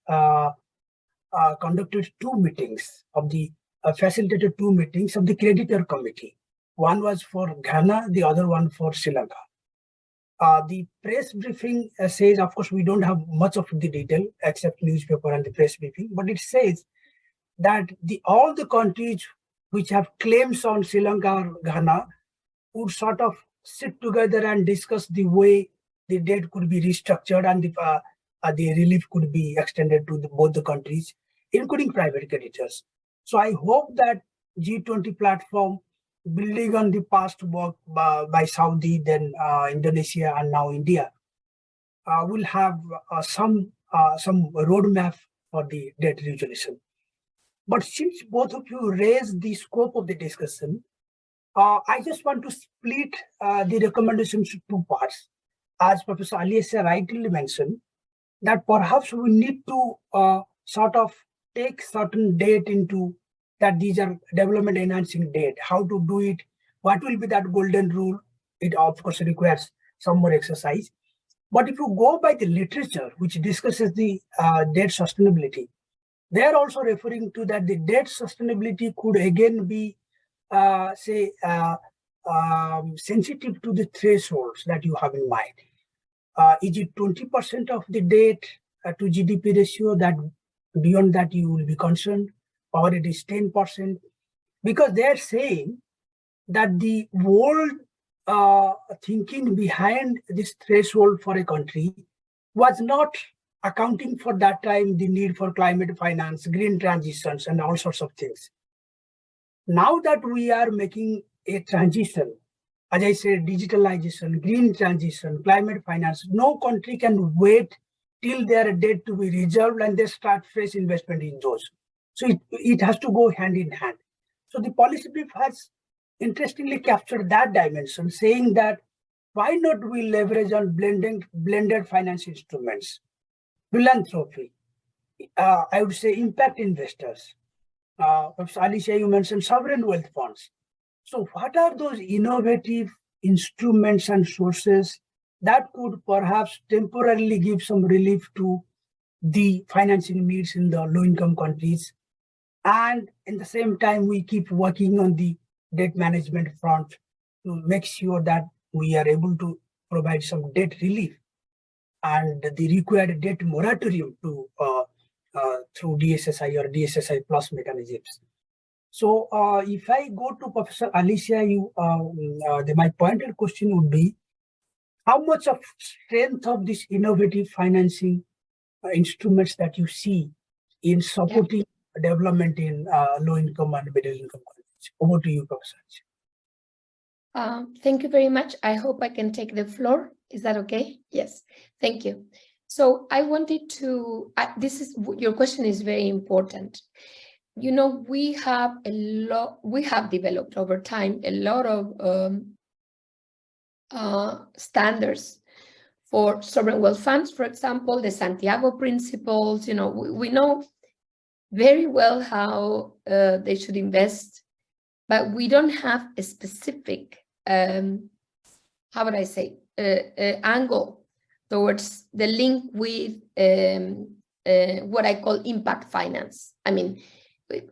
conducted two meetings of the facilitated two meetings of the creditor committee. One was for Ghana, the other one for Sri Lanka. The press briefing says, of course, we don't have much of the detail except newspaper and the press briefing, but it says that all the countries which have claims on Sri Lanka or Ghana would sort of sit together and discuss the way the debt could be restructured and the relief could be extended to both the countries, including private creditors. So I hope that G20 platform, building on the past work by Saudi, then Indonesia, and now India, will have some roadmap for the debt resolution. But since both of you raised the scope of the discussion, I just want to split the recommendations into two parts. As Professor Aliasia rightly mentioned, that perhaps we need to sort of take certain debt into that these are development enhancing debt, how to do it, what will be that golden rule. It of course requires some more exercise. But if you go by the literature, which discusses the debt sustainability, they are also referring to that the debt sustainability could again be, sensitive to the thresholds that you have in mind. Is it 20% of the debt to GDP ratio that beyond that you will be concerned, or it is 10%? Because they are saying that the world thinking behind this threshold for a country was not accounting for that time the need for climate finance, green transitions, and all sorts of things. Now that we are making a transition, as I said, digitalization, green transition, climate finance, no country can wait till their debt to be resolved and they start fresh investment in those. So it has to go hand in hand. So the policy brief has interestingly captured that dimension, saying that why not we leverage on blended finance instruments, philanthropy, I would say impact investors. Alicia, you mentioned sovereign wealth funds. So what are those innovative instruments and sources that could perhaps temporarily give some relief to the financing needs in the low-income countries? And in the same time, we keep working on the debt management front to make sure that we are able to provide some debt relief and the required debt moratorium to through DSSI or DSSI plus mechanisms. So if I go to Professor Alicia, my pointed question would be, how much of strength of this innovative financing instruments that you see in supporting development in low-income and middle-income countries? Over to you, Professor Alicia. Thank you very much. I hope I can take the floor. Is that okay? Yes, thank you. So I wanted to, your question is very important. we have developed over time a lot of standards for sovereign wealth funds, for example, the Santiago principles. We know very well how they should invest, but we don't have a specific, how would I say, angle towards the link with what I call impact finance. I mean,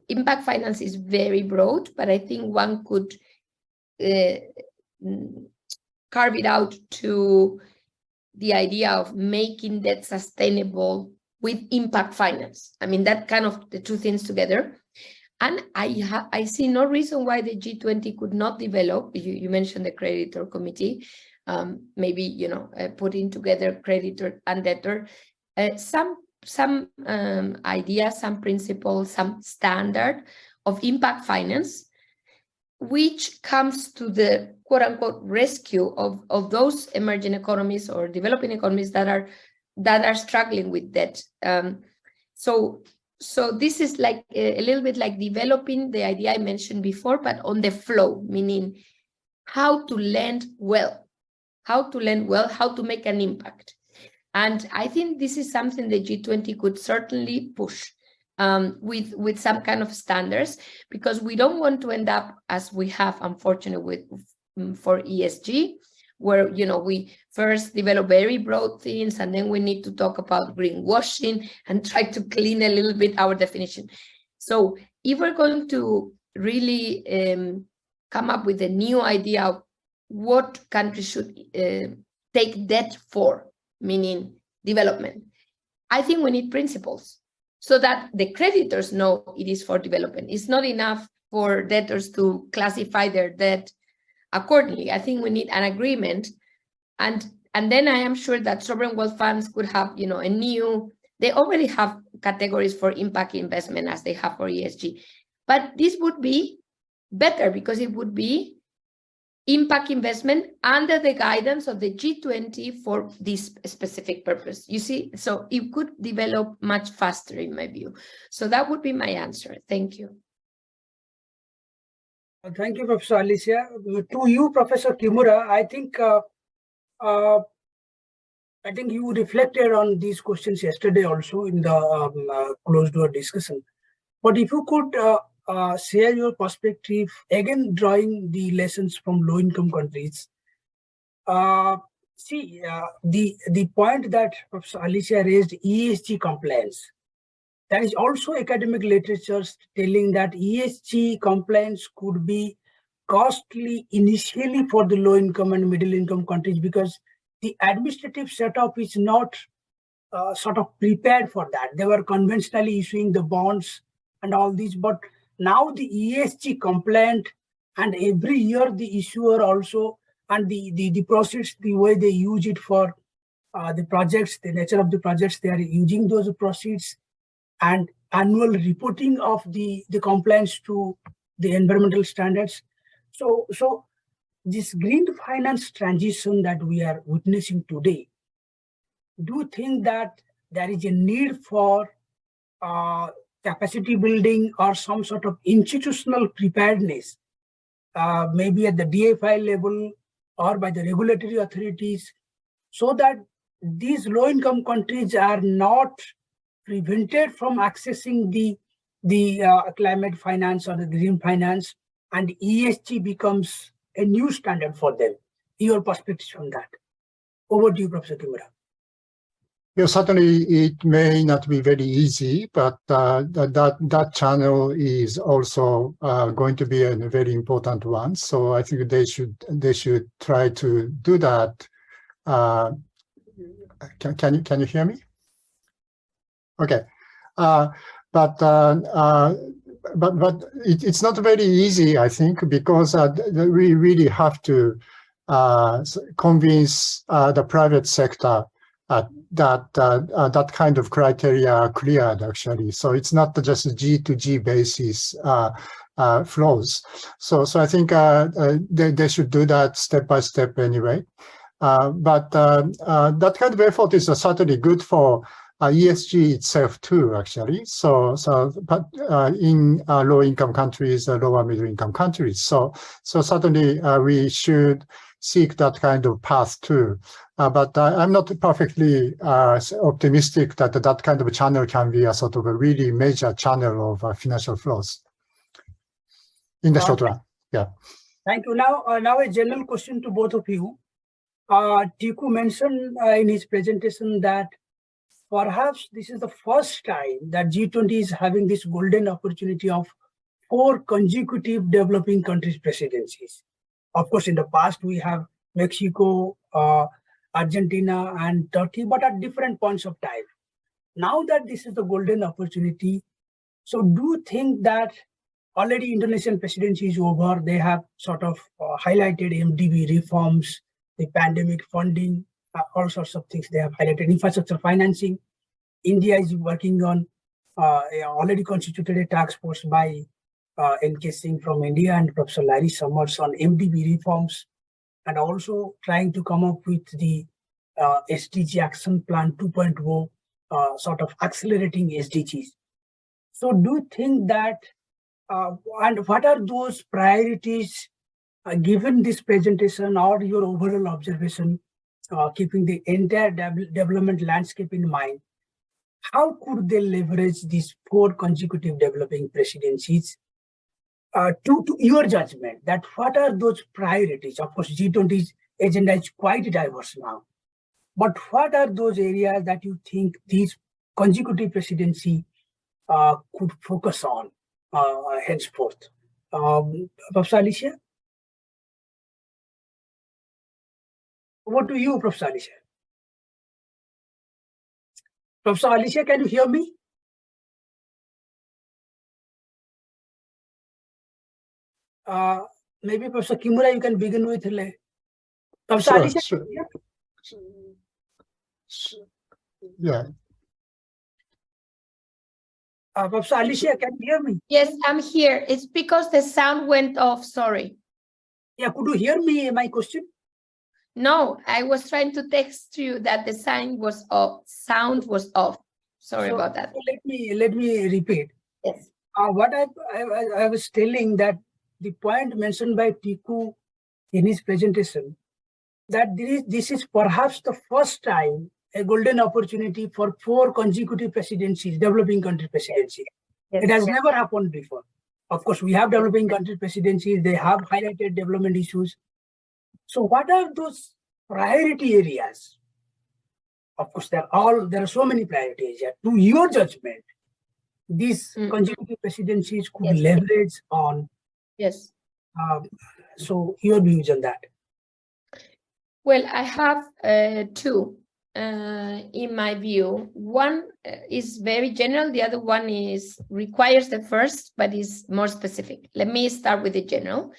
impact finance is very broad, but I think one could carve it out to the idea of making that sustainable with impact finance. I mean, that kind of the two things together. And I see no reason why the G20 could not develop. You mentioned the creditor committee, maybe, putting together creditor and debtor, some idea, some principle, some standard of impact finance, which comes to the quote unquote rescue of those emerging economies or developing economies that are struggling with debt. So this is like a little bit like developing the idea I mentioned before, but on the flow, meaning how to lend well, how to make an impact. And I think this is something the G20 could certainly push with some kind of standards, because we don't want to end up as we have, unfortunately, for ESG, where we first develop very broad things and then we need to talk about greenwashing and try to clean a little bit our definition. So if we're going to really come up with a new idea of what countries should take debt for, meaning development, I think we need principles so that the creditors know it is for development. It's not enough for debtors to classify their debt accordingly. I think we need an agreement, and then I am sure that sovereign wealth funds could have, they already have categories for impact investment as they have for ESG, but this would be better because it would be impact investment under the guidance of the G20 for this specific purpose. You see, so it could develop much faster in my view. So that would be my answer. Thank you. Thank you, Professor Alicia. To you, Professor Kimura, I think you reflected on these questions yesterday also in the closed door discussion. But if you could share your perspective, again drawing the lessons from low-income countries. The point that Professor Alicia raised, ESG compliance. There is also academic literature telling that ESG compliance could be costly initially for the low-income and middle-income countries because the administrative setup is not sort of prepared for that. They were conventionally issuing the bonds and all these, but now the ESG compliant, and every year the issuer also, and the proceeds, the way they use it for the projects, the nature of the projects, they are using those proceeds, and annual reporting of the compliance to the environmental standards. So this green finance transition that we are witnessing today, do you think that there is a need for capacity building or some sort of institutional preparedness, maybe at the DFI level or by the regulatory authorities, so that these low-income countries are not prevented from accessing the climate finance or the green finance, and ESG becomes a new standard for them? Your perspective on that. Over to you, Professor Kimura. Yeah, certainly it may not be very easy, but that channel is also going to be a very important one. So I think they should try to do that. Can you hear me? Okay, but it's not very easy, I think, because we really have to convince the private sector that kind of criteria are cleared, actually. So it's not just a G to G basis flows. So I think they should do that step by step anyway. But that kind of effort is certainly good for ESG itself too, actually. But in low-income countries, lower middle-income countries. So certainly we should seek that kind of path too. But I'm not perfectly optimistic that that kind of channel can be a sort of a really major channel of financial flows in the short run. Yeah. Thank you. Now a general question to both of you. Tiku mentioned in his presentation that perhaps this is the first time that G20 is having this golden opportunity of 4 consecutive developing countries presidencies. Of course, in the past, we have Mexico, Argentina, and Turkey, but at different points of time. Now that this is the golden opportunity, so do you think that already Indonesian presidency is over, they have sort of highlighted MDB reforms, the pandemic funding, all sorts of things they have highlighted, infrastructure financing. India is working on already constituted a task force by N.K. Singh from India and Professor Larry Summers on MDB reforms, and also trying to come up with the SDG Action Plan 2.0, sort of accelerating SDGs. So do you think that, and what are those priorities given this presentation or your overall observation, keeping the entire development landscape in mind? How could they leverage these 4 consecutive developing presidencies to your judgment, that what are those priorities? Of course, G20's agenda is quite diverse now, but what are those areas that you think these consecutive presidency could focus on henceforth? Professor Alicia? Over to you, Professor Alicia. Professor Alicia, can you hear me? Maybe Professor Kimura, you can begin with. Professor Alicia, sure. Yeah. Professor Alicia, can you hear me? Yes, I'm here. It's because the sound went off. Sorry. Yeah, could you hear me? My question? No, I was trying to text you that the sound was off. Sorry about that. So let me repeat. Yes. What I was telling, that the point mentioned by Tiku in his presentation, that this is perhaps the first time a golden opportunity for 4 consecutive presidencies, developing country presidencies. Yes. It has never happened before. Of course, we have developing country presidencies. They have highlighted development issues. So what are those priority areas? Of course, there are so many priority areas. To your judgment, these consecutive presidencies could leverage on. Yes. So your views on that? Well, I have 2 in my view. One is very general. The other one requires the first, but is more specific. Let me start with the general.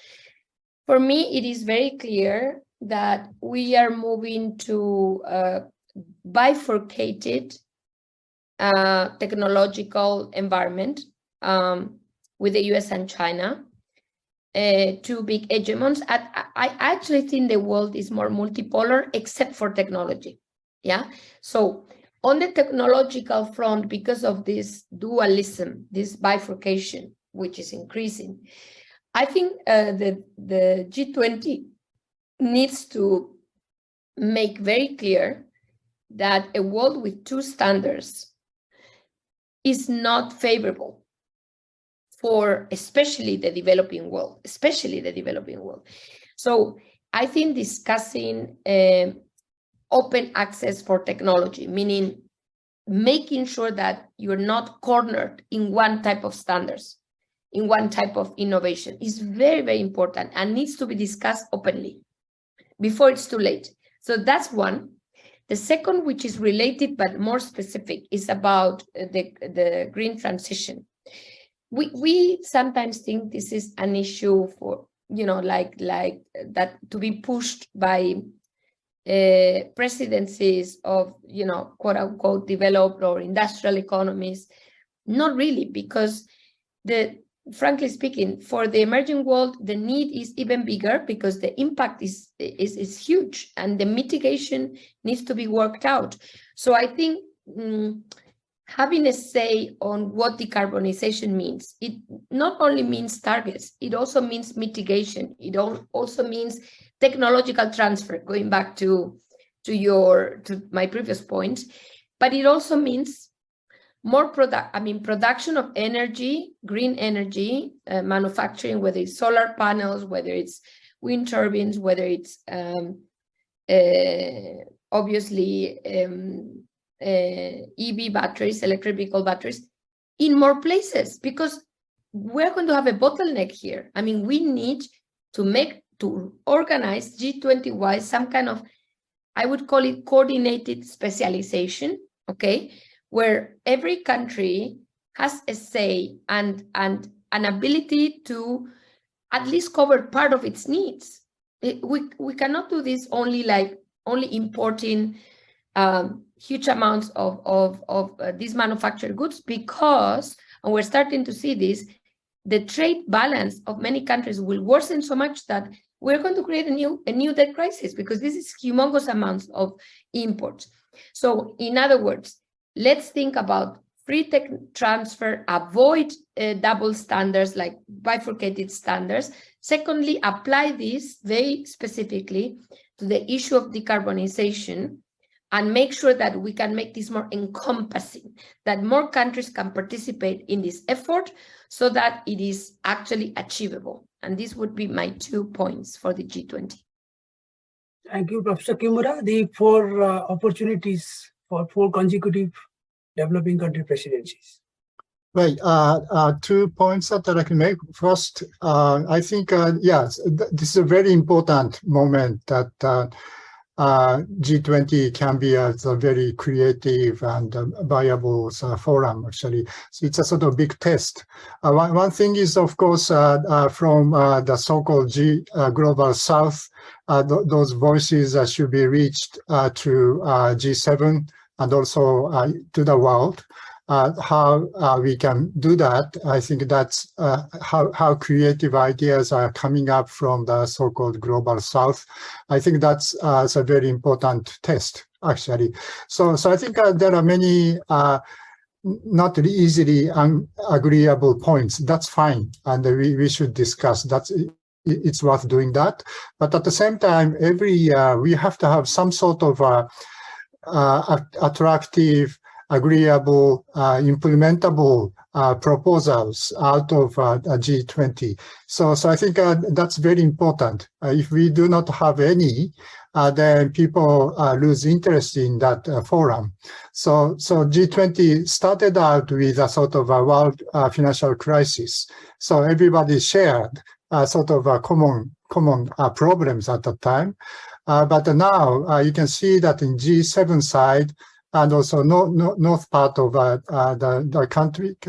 For me, it is very clear that we are moving to a bifurcated technological environment with the US and China, 2 big hegemons. I actually think the world is more multipolar except for technology. Yeah. So on the technological front, because of this dualism, this bifurcation, which is increasing, I think the G20 needs to make very clear that a world with 2 standards is not favorable for especially the developing world, So I think discussing open access for technology, meaning making sure that you're not cornered in one type of standards, in one type of innovation, is very, very important and needs to be discussed openly before it's too late. So that's one. The second, which is related but more specific, is about the green transition. We sometimes think this is an issue for, like that to be pushed by presidencies of, quote unquote, developed or industrial economies. Not really, because frankly speaking, for the emerging world, the need is even bigger because the impact is huge and the mitigation needs to be worked out. So I think having a say on what decarbonization means. It not only means targets, it also means mitigation. It also means technological transfer, going back to my previous point, but it also means more production of energy, green energy, manufacturing, whether it's solar panels, whether it's wind turbines, whether it's obviously EV batteries, electric vehicle batteries, in more places, because we're going to have a bottleneck here. I mean, we need to organize G20-wise some kind of, I would call it coordinated specialization, okay, where every country has a say and an ability to at least cover part of its needs. We cannot do this only importing huge amounts of these manufactured goods, because, and we're starting to see this, the trade balance of many countries will worsen so much that we're going to create a new debt crisis, because this is humongous amounts of imports. So in other words, let's think about free tech transfer, avoid double standards like bifurcated standards. Secondly, apply this very specifically to the issue of decarbonization and make sure that we can make this more encompassing, that more countries can participate in this effort so that it is actually achievable. And this would be my 2 points for the G20. Thank you, Professor Kimura. The 4 opportunities for 4 consecutive developing country presidencies. Right. 2 points that I can make. First, I think, yes, this is a very important moment that G20 can be a very creative and viable forum, actually. So it's a sort of big test. One thing is, of course, from the so-called Global South, those voices should be reached to G7 and also to the world. How we can do that, I think that's how creative ideas are coming up from the so-called Global South. I think that's a very important test, actually. So I think there are many not easily agreeable points. That's fine, and we should discuss. It's worth doing that. But at the same time, every year we have to have some sort of attractive, agreeable, implementable proposals out of G20. So I think that's very important. If we do not have any, then people lose interest in that forum. So G20 started out with a sort of a world financial crisis. So everybody shared sort of common problems at the time. But now you can see that in G7 side, and also north part of the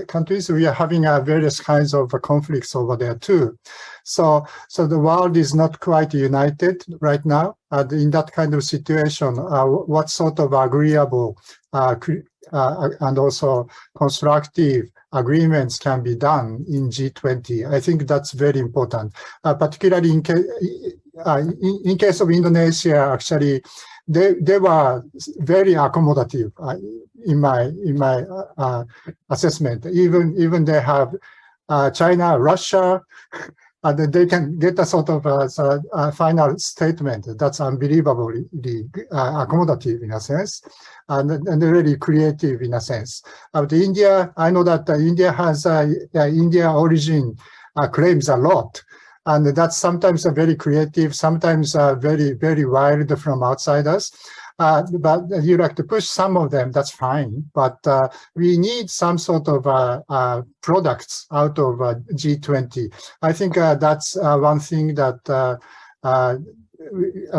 countries, we are having various kinds of conflicts over there too. So the world is not quite united right now. In that kind of situation, what sort of agreeable and also constructive agreements can be done in G20? I think that's very important, particularly in case of Indonesia. Actually, they were very accommodative in my assessment. Even they have China, Russia, and they can get a sort of a final statement that's unbelievably accommodative in a sense, and really creative in a sense. But India, I know that India has India origin claims a lot. And that's sometimes very creative, sometimes very, very wild from outsiders. But you like to push some of them, that's fine. But we need some sort of products out of G20. I think that's one thing that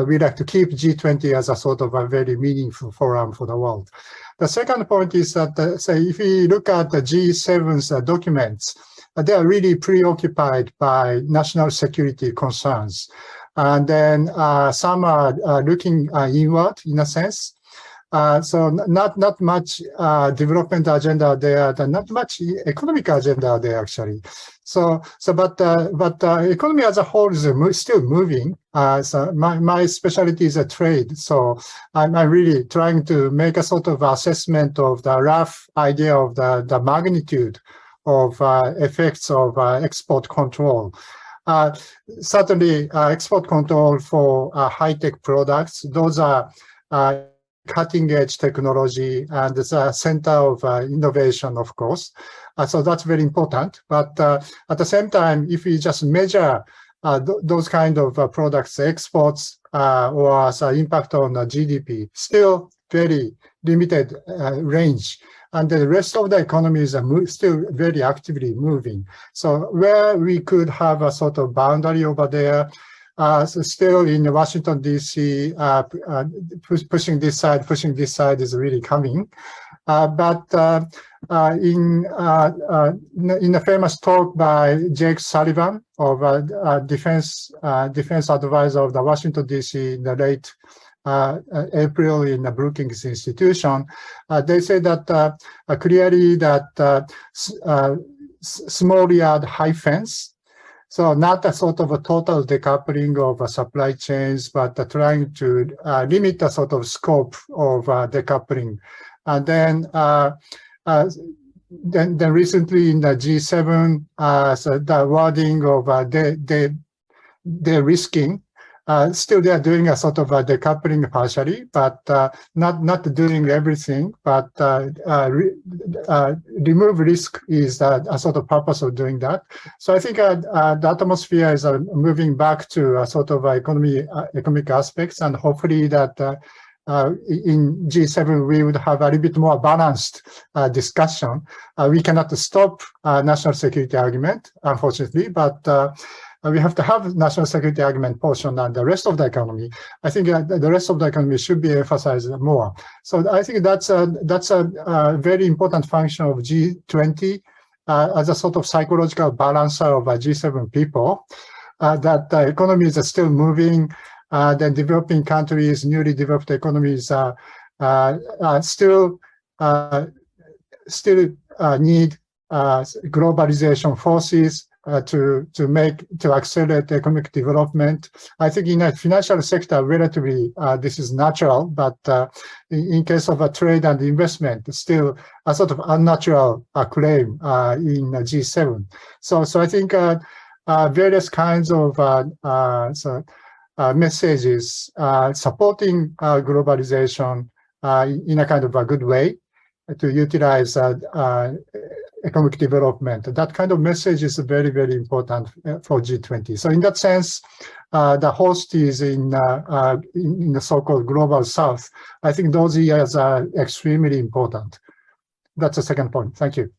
we like to keep G20 as a sort of a very meaningful forum for the world. The second point is that, say, if we look at the G7's documents, they are really preoccupied by national security concerns. And then some are looking inward, in a sense. So not much development agenda there, not much economic agenda there actually. But economy as a whole is still moving. So my specialty is a trade. So I'm really trying to make a sort of assessment of the rough idea of the magnitude of effects of export control. Certainly, export control for high-tech products, those are cutting-edge technology and it's a center of innovation, of course. So that's very important. But at the same time, if we just measure those kind of products exports or as an impact on GDP, still very limited range. And the rest of the economies are still very actively moving. So where we could have a sort of boundary over there, so still in Washington, D.C., pushing this side is really coming. But in the famous talk by Jake Sullivan of defense advisor of the Washington, D.C. in the late April in the Brookings Institution, they say that clearly that small yard, high fence. So not a sort of a total decoupling of supply chains, but trying to limit the sort of scope of decoupling. And then recently in the G7, so the wording of de-risking, still they are doing a sort of a decoupling partially, but not doing everything, but remove risk is a sort of purpose of doing that. So I think the atmosphere is moving back to a sort of economic aspects, and hopefully that in G7 we would have a little bit more balanced discussion. We cannot stop national security argument, unfortunately, but we have to have national security argument portion and the rest of the economy. I think the rest of the economy should be emphasized more. So I think that's a very important function of G20 as a sort of psychological balancer of G7 people, that the economies are still moving, the developing countries, newly developed economies still need globalization forces to accelerate economic development. I think in the financial sector, relatively, this is natural, but in case of a trade and investment, still a sort of unnatural claim in G7. So I think various kinds of messages supporting globalization in a kind of a good way to utilize economic development. That kind of message is very, very important for G20. So in that sense, the host is in the so-called global south. I think those years are extremely important. That's the second point. Thank you.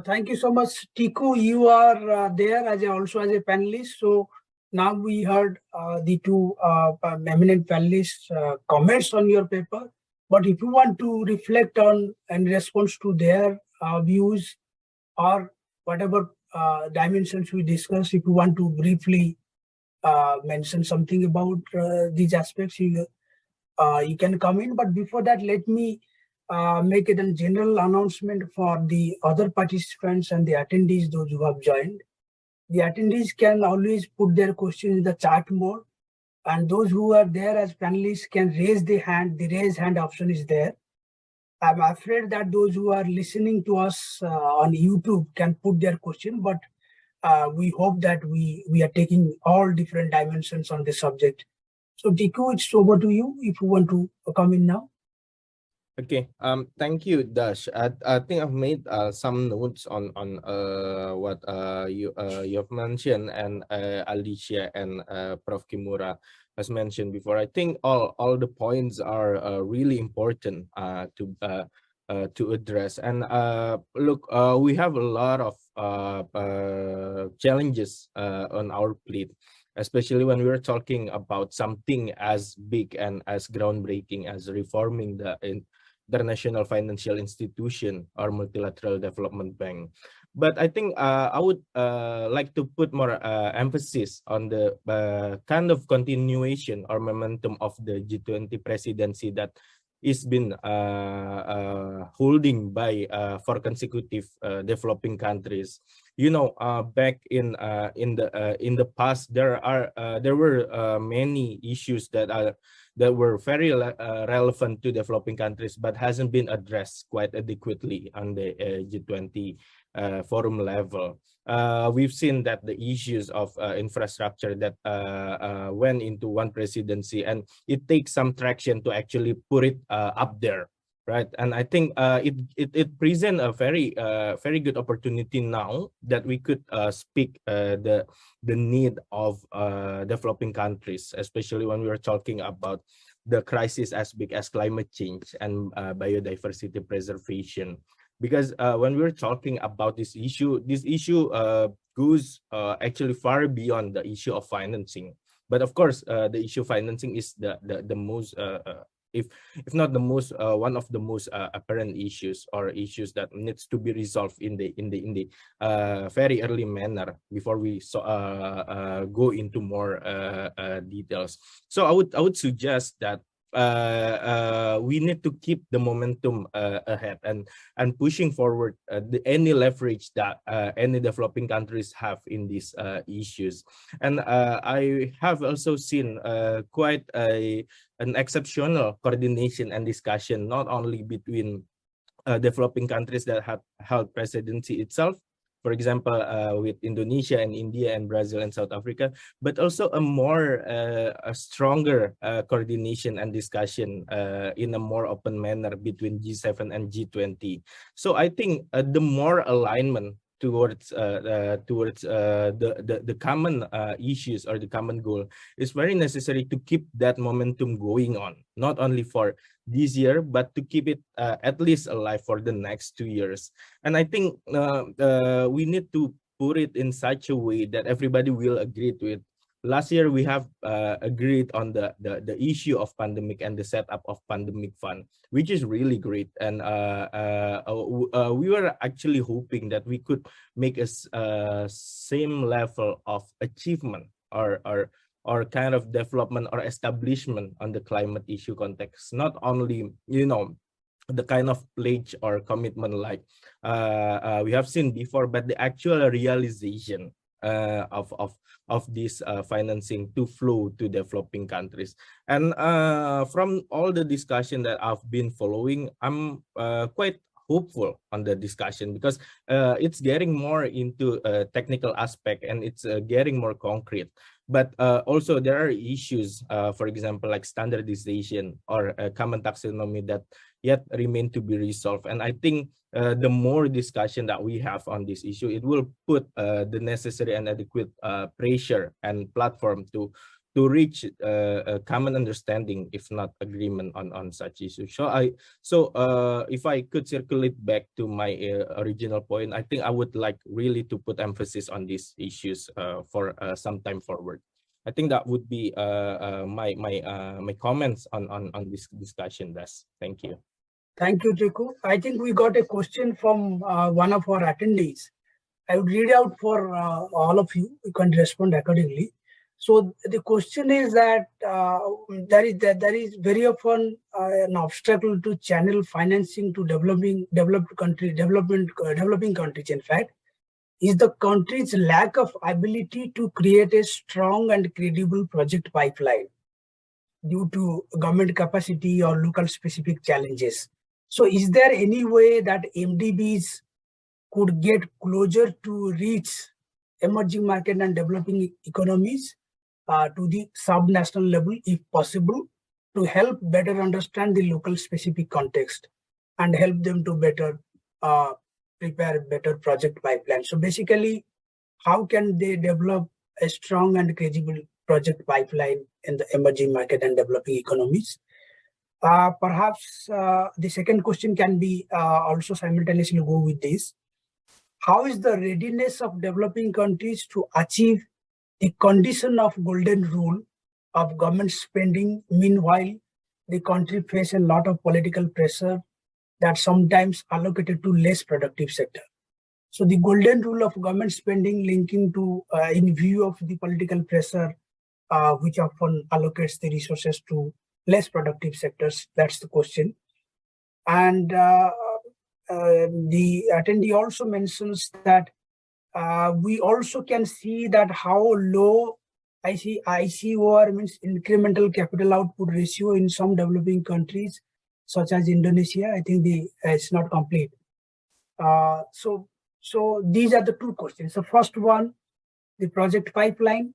Thank you so much, Tiku. You are there also as a panelist. So now we heard the two eminent panelists' comments on your paper. But if you want to reflect on in response to their views or whatever dimensions we discussed, if you want to briefly mention something about these aspects, you can come in. But before that, let me make it a general announcement for the other participants and the attendees, those who have joined. The attendees can always put their questions in the chat mode, and those who are there as panelists can raise the hand. The raise hand option is there. I'm afraid that those who are listening to us on YouTube can put their question, but we hope that we are taking all different dimensions on the subject. So Tiku, it's over to you if you want to come in now. Okay. Thank you, Dash. I think I've made some notes on what you have mentioned, and Alicia and Prof. Kimura has mentioned before. I think all the points are really important to address. And look, we have a lot of challenges on our plate, especially when we're talking about something as big and as groundbreaking as reforming the international financial institution or multilateral development bank. But I think I would like to put more emphasis on the kind of continuation or momentum of the G20 presidency that is been holding by 4 consecutive developing countries. You know, back in the past, there were many issues that were very relevant to developing countries, but hasn't been addressed quite adequately on the G20 forum level. We've seen that the issues of infrastructure that went into one presidency, and it takes some traction to actually put it up there, right? And I think it presents a very good opportunity now that we could speak the need of developing countries, especially when we are talking about the crisis as big as climate change and biodiversity preservation. Because when we're talking about this issue goes actually far beyond the issue of financing. But of course, the issue of financing is the most, if not the most, one of the most apparent issues, or issues that needs to be resolved in the very early manner before we go into more details. So I would suggest that we need to keep the momentum ahead and pushing forward any leverage that any developing countries have in these issues. And I have also seen quite an exceptional coordination and discussion, not only between developing countries that have held presidency itself, for example, with Indonesia and India and Brazil and South Africa, but also a stronger coordination and discussion in a more open manner between G7 and G20. So I think the more alignment towards the common issues or the common goal is very necessary to keep that momentum going on, not only for this year, but to keep it at least alive for the next 2 years. And I think we need to put it in such a way that everybody will agree to it. Last year, we have agreed on the issue of pandemic and the setup of pandemic fund, which is really great. And we were actually hoping that we could make a same level of achievement or kind of development or establishment on the climate issue context. Not only, you know, the kind of pledge or commitment like we have seen before, but the actual realization of this financing to flow to developing countries. And from all the discussion that I've been following, I'm quite hopeful on the discussion, because it's getting more into a technical aspect and it's getting more concrete. But also there are issues, for example, like standardization or a common taxonomy that yet remain to be resolved. And I think the more discussion that we have on this issue, it will put the necessary and adequate pressure and platform to reach a common understanding, if not agreement, on such issues. So if I could circulate back to my original point, I think I would like really to put emphasis on these issues for some time forward. I think that would be my comments on this discussion, Des. Thank you. Thank you, Teku. I think we got a question from one of our attendees. I would read out for all of you. You can respond accordingly. So the question is that there is very often an obstacle to channel financing to developing countries. In fact, is the country's lack of ability to create a strong and credible project pipeline due to government capacity or local specific challenges. So is there any way that MDBs could get closer to reach emerging market and developing economies to the subnational level, if possible, to help better understand the local specific context and help them to better prepare better project pipeline? So basically, how can they develop a strong and credible project pipeline in the emerging market and developing economies? Perhaps the second question can be also simultaneously go with this. How is the readiness of developing countries to achieve the condition of golden rule of government spending? Meanwhile, the country face a lot of political pressure that sometimes allocated to less productive sector. So the golden rule of government spending linking to, in view of the political pressure, which often allocates the resources to less productive sectors? That's the question. And the attendee also mentions that we also can see that how low ICOR means incremental capital output ratio in some developing countries, such as Indonesia. I think it's not complete. So these are the two questions. The first one, the project pipeline,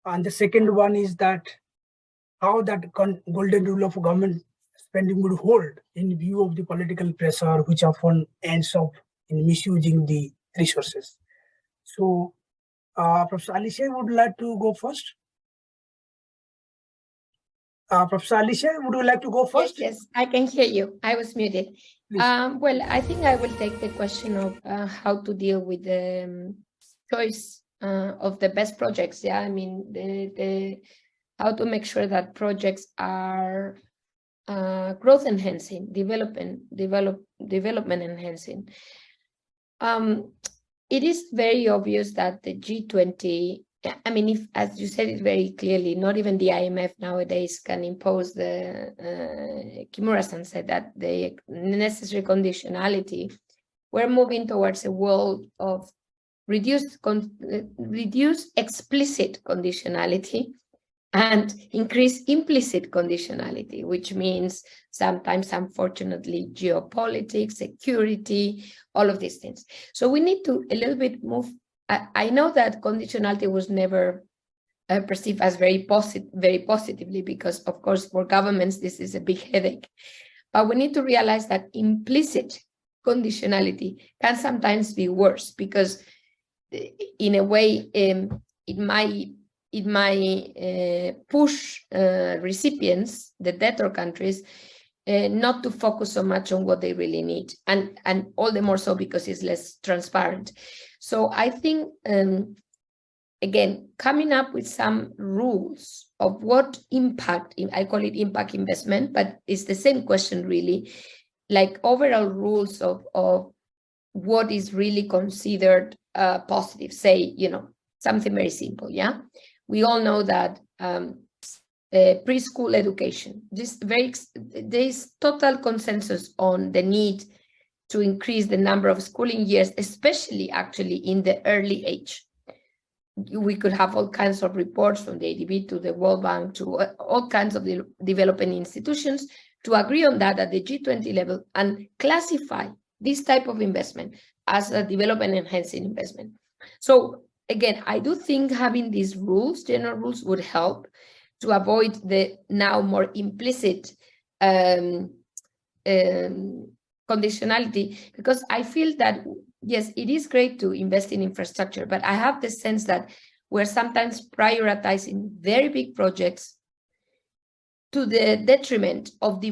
and the second one is that how that golden rule of government spending would hold in view of the political pressure, which often ends up in misusing the resources. So, Professor Alicia would like to go first. Professor Alicia, would you like to go first? Yes, I can hear you. I was muted. Well, I think I will take the question of how to deal with the choice of the best projects. Yeah, I mean, the how to make sure that projects are growth enhancing, development enhancing. It is very obvious that the G20, I mean, if, as you said it very clearly, not even the IMF nowadays can impose the, Kimura-san said that the necessary conditionality. We're moving towards a world of reduced explicit conditionality and increase implicit conditionality, which means sometimes, unfortunately, geopolitics, security, all of these things. So we need to a little bit move. I know that conditionality was never perceived as very positively, because, of course, for governments, this is a big headache. But we need to realize that implicit conditionality can sometimes be worse, because in a way, it might push recipients, the debtor countries, not to focus so much on what they really need, and all the more so because it's less transparent. So I think, again, coming up with some rules of what impact, I call it impact investment, but it's the same question really, like overall rules of what is really considered positive. Say, something very simple, yeah? We all know that preschool education, there is total consensus on the need to increase the number of schooling years, especially actually in the early age. We could have all kinds of reports from the ADB to the World Bank to all kinds of the developing institutions to agree on that at the G20 level and classify this type of investment as a development enhancing investment. So again, I do think having these rules, general rules, would help to avoid the now more implicit conditionality, because I feel that, yes, it is great to invest in infrastructure, but I have the sense that we're sometimes prioritizing very big projects to the detriment of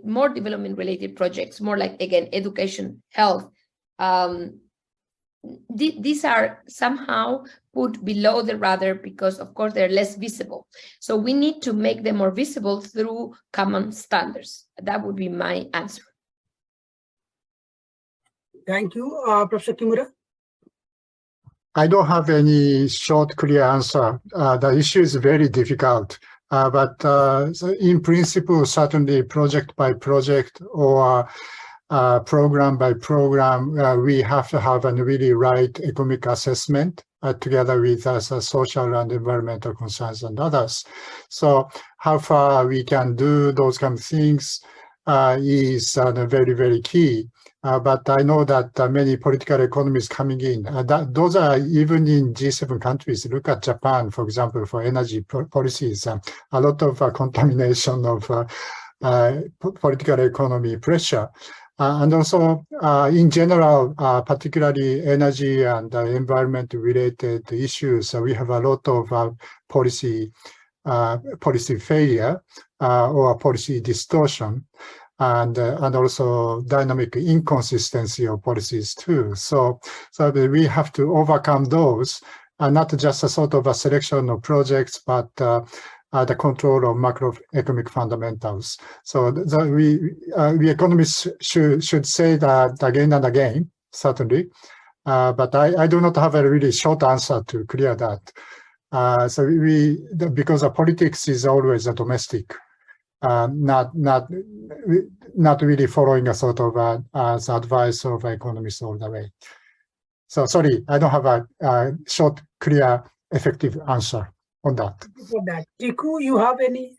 more development-related projects, more like, again, education, health. These are somehow put below the radar because, of course, they're less visible. So we need to make them more visible through common standards. That would be my answer. Thank you. Professor Kimura? I don't have any short, clear answer. The issue is very difficult. But so in principle, certainly project by project or program by program, we have to have a really right economic assessment together with social and environmental concerns and others. So how far we can do those kind of things is very, very key. But I know that many political economies coming in, those are even in G7 countries. Look at Japan, for example, for energy policies, a lot of contamination of political economy pressure. And also, in general, particularly energy and environment-related issues, we have a lot of policy failure or policy distortion, and also dynamic inconsistency of policies too. So we have to overcome those, not just a sort of a selection of projects, but the control of macroeconomic fundamentals. So we economists should say that again and again, certainly. But I do not have a really short answer to clear that. So because politics is always a domestic not really following a sort of the advice of economists all the way. So sorry, I don't have a short, clear, effective answer on that. For that, Kiku, you have any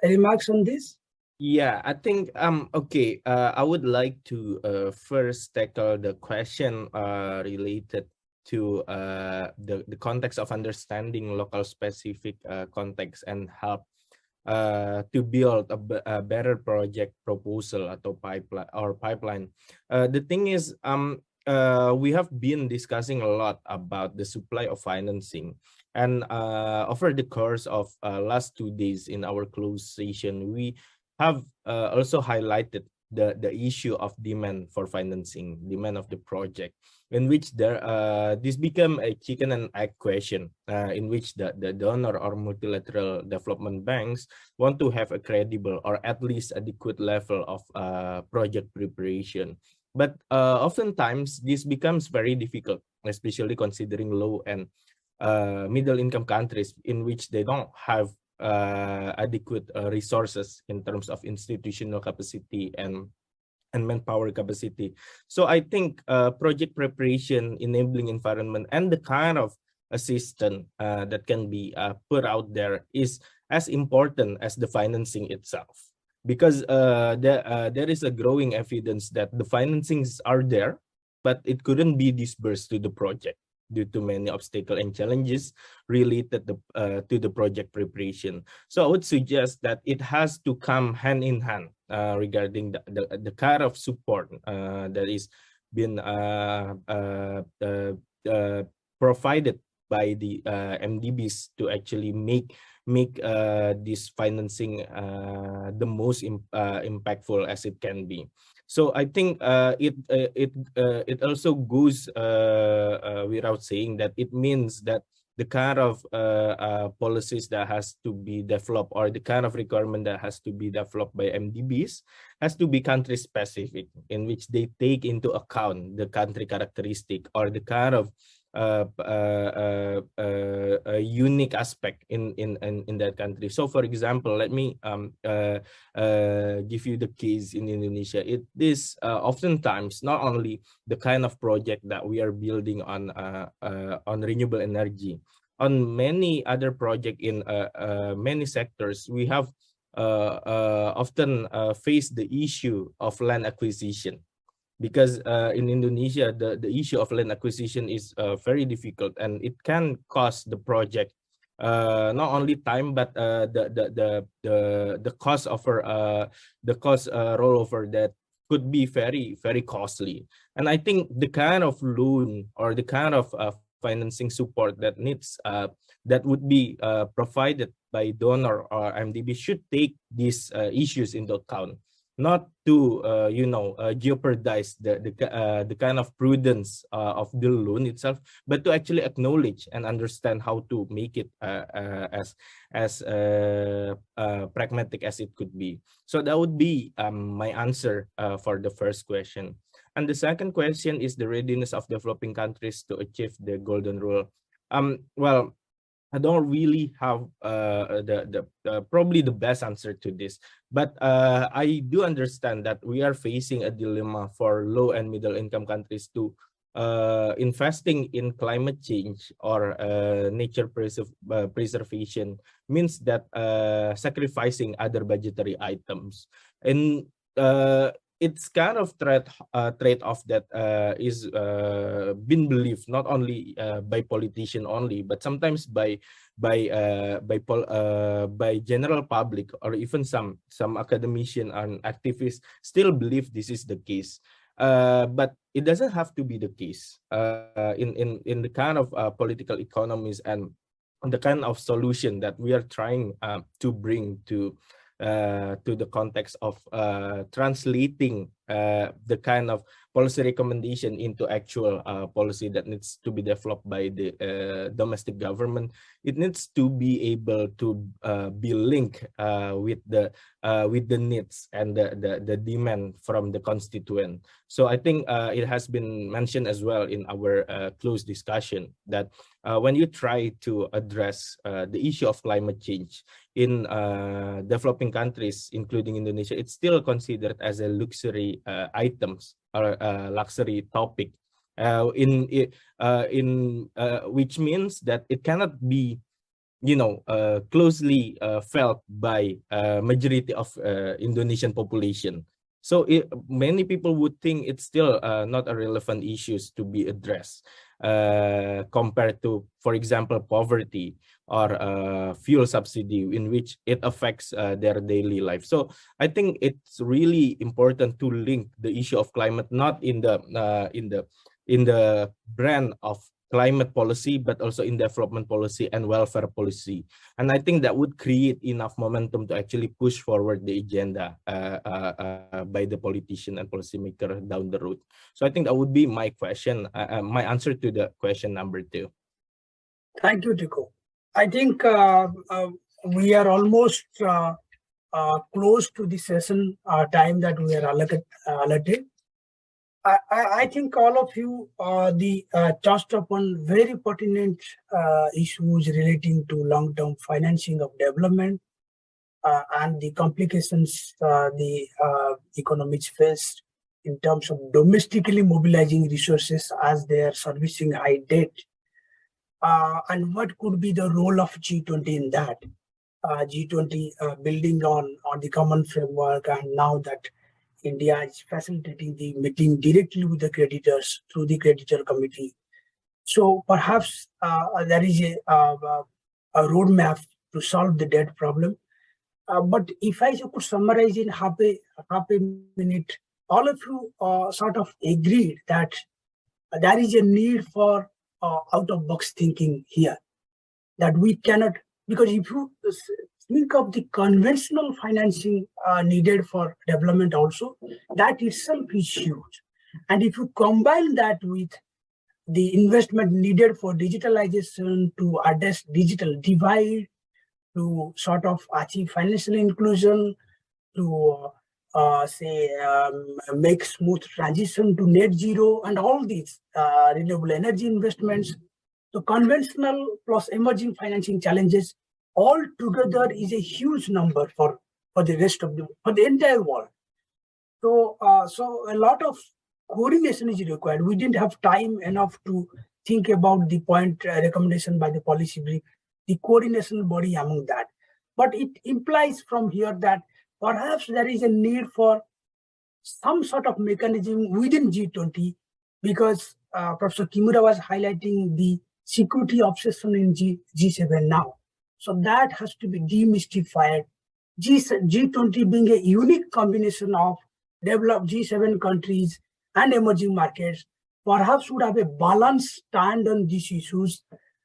remarks on this? Yeah, I think okay. I would like to first tackle the question related to the context of understanding local specific context and help to build a better project proposal atau pipeline. The thing is, we have been discussing a lot about the supply of financing, and over the course of last 2 days in our closed session, we have also highlighted the issue of demand for financing, demand of the project, in which this become a chicken and egg question, in which the donor or multilateral development banks want to have a credible or at least adequate level of project preparation. But oftentimes this becomes very difficult, especially considering low and middle income countries in which they don't have adequate resources in terms of institutional capacity and manpower capacity. So I think project preparation, enabling environment, and the kind of assistance that can be put out there is as important as the financing itself, because there is a growing evidence that the financings are there, but it couldn't be disbursed to the project due to many obstacles and challenges related to the project preparation. So I would suggest that it has to come hand in hand regarding the kind of support that is been provided by the MDBs to actually make this financing the most impactful as it can be. So I think it also goes without saying that it means that the kind of policies that has to be developed, or the kind of requirement that has to be developed by MDBs, has to be country specific, in which they take into account the country characteristic or the kind of a unique aspect in that country. So for example, let me give you the case in Indonesia. It is oftentimes not only the kind of project that we are building on renewable energy. On many other projects in many sectors, we have often faced the issue of land acquisition. Because in Indonesia, the issue of land acquisition is very difficult, and it can cost the project not only time, but the cost rollover that could be very, very costly. And I think the kind of loan or the kind of financing support that would be provided by donor or MDB should take these issues into account. Not to jeopardize the kind of prudence of the loan itself, but to actually acknowledge and understand how to make it as pragmatic as it could be. So that would be my answer for the first question. And the second question is the readiness of developing countries to achieve the golden rule. Well, I don't really have probably the best answer to this, but I do understand that we are facing a dilemma for low and middle income countries to investing in climate change or nature preservation means that sacrificing other budgetary items, and it's kind of trade-off that is been believed not only by politicians only, but sometimes by general public, or even some academicians and activists still believe this is the case. But it doesn't have to be the case in the kind of political economies and the kind of solution that we are trying to bring to the context of translating the kind of policy recommendation into actual policy that needs to be developed by the domestic government, it needs to be able to be linked with the needs and the demand from the constituent. So I think it has been mentioned as well in our close discussion that when you try to address the issue of climate change in developing countries, including Indonesia, it's still considered as a luxury items or luxury topic, which means that it cannot be, closely felt by majority of Indonesian population. So many people would think it's still not a relevant issues to be addressed compared to, for example, poverty or fuel subsidy, in which it affects their daily life. So I think it's really important to link the issue of climate not in the brand of climate policy, but also in development policy and welfare policy. And I think that would create enough momentum to actually push forward the agenda by the politician and policymaker down the road. So I think that would be my question, my answer to the question number 2. Thank you, Tycho. I think we are almost close to the session time that we are allotted. I think all of you touched upon very pertinent issues relating to long-term financing of development and the complications the economies face in terms of domestically mobilizing resources as they are servicing high debt, and what could be the role of G20 in that. G20 building on the common framework, and now that India is facilitating the meeting directly with the creditors through the creditor committee. So perhaps there is a roadmap to solve the debt problem. But if I could summarize in half a minute, all of you sort of agreed that there is a need for out-of-box thinking here. That we cannot, because if you think of the conventional financing needed for development also, that itself is huge. And if you combine that with the investment needed for digitalization to address digital divide, to sort of achieve financial inclusion, to make smooth transition to net zero and all these renewable energy investments, the conventional plus emerging financing challenges all together is a huge number for the entire world. So a lot of coordination is required. We didn't have time enough to think about the point recommendation by the policy brief, the coordination body among that. But it implies from here that perhaps there is a need for some sort of mechanism within G20, because Professor Kimura was highlighting the security obsession in G7 now. So that has to be demystified. G20 being a unique combination of developed G7 countries and emerging markets, perhaps would have a balanced stand on these issues,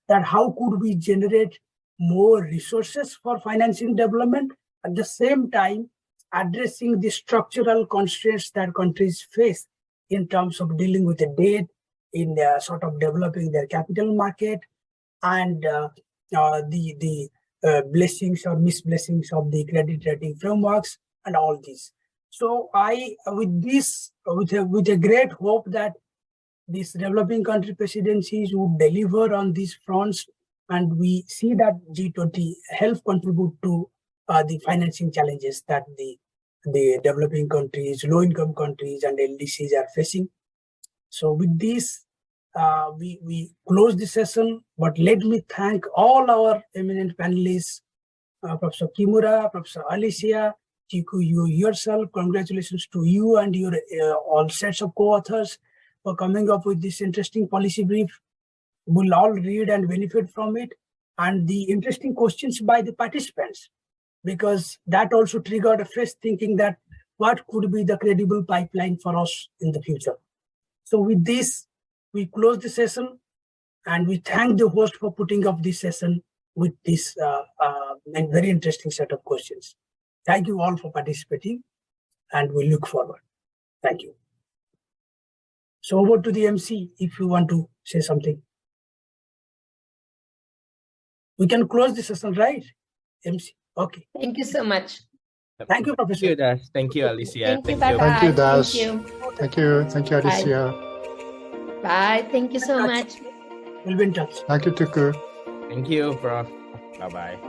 that how could we generate more resources for financing development, at the same time addressing the structural constraints that countries face in terms of dealing with the debt, in sort of developing their capital market, and the blessings or misblessings of the credit rating frameworks and all this. So I, with a great hope that these developing country presidencies would deliver on these fronts, and we see that G20 help contribute to the financing challenges that the developing countries, low-income countries, and LDCs are facing. So with this, we close the session, but let me thank all our eminent panelists, Professor Kimura, Professor Alicia, Chiku, you yourself. Congratulations to you and your all sets of co-authors for coming up with this interesting policy brief. We'll all read and benefit from it, and the interesting questions by the participants, because that also triggered a fresh thinking that what could be the credible pipeline for us in the future. So with this, we close the session, and we thank the host for putting up this session with this very interesting set of questions. Thank you all for participating, and we look forward. Thank you. So over to the MC if you want to say something. We can close the session, right? MC. Okay. Thank you so much. Thank you, Thank you, Professor. Dash. Thank you, Alicia. Thank you. Bye bye. Thank you, Dash. Thank you. Thank you, Alicia. Bye. Thank you so much. We'll be in touch. Thank you, Tuku. Thank you, Prof. Bye-bye.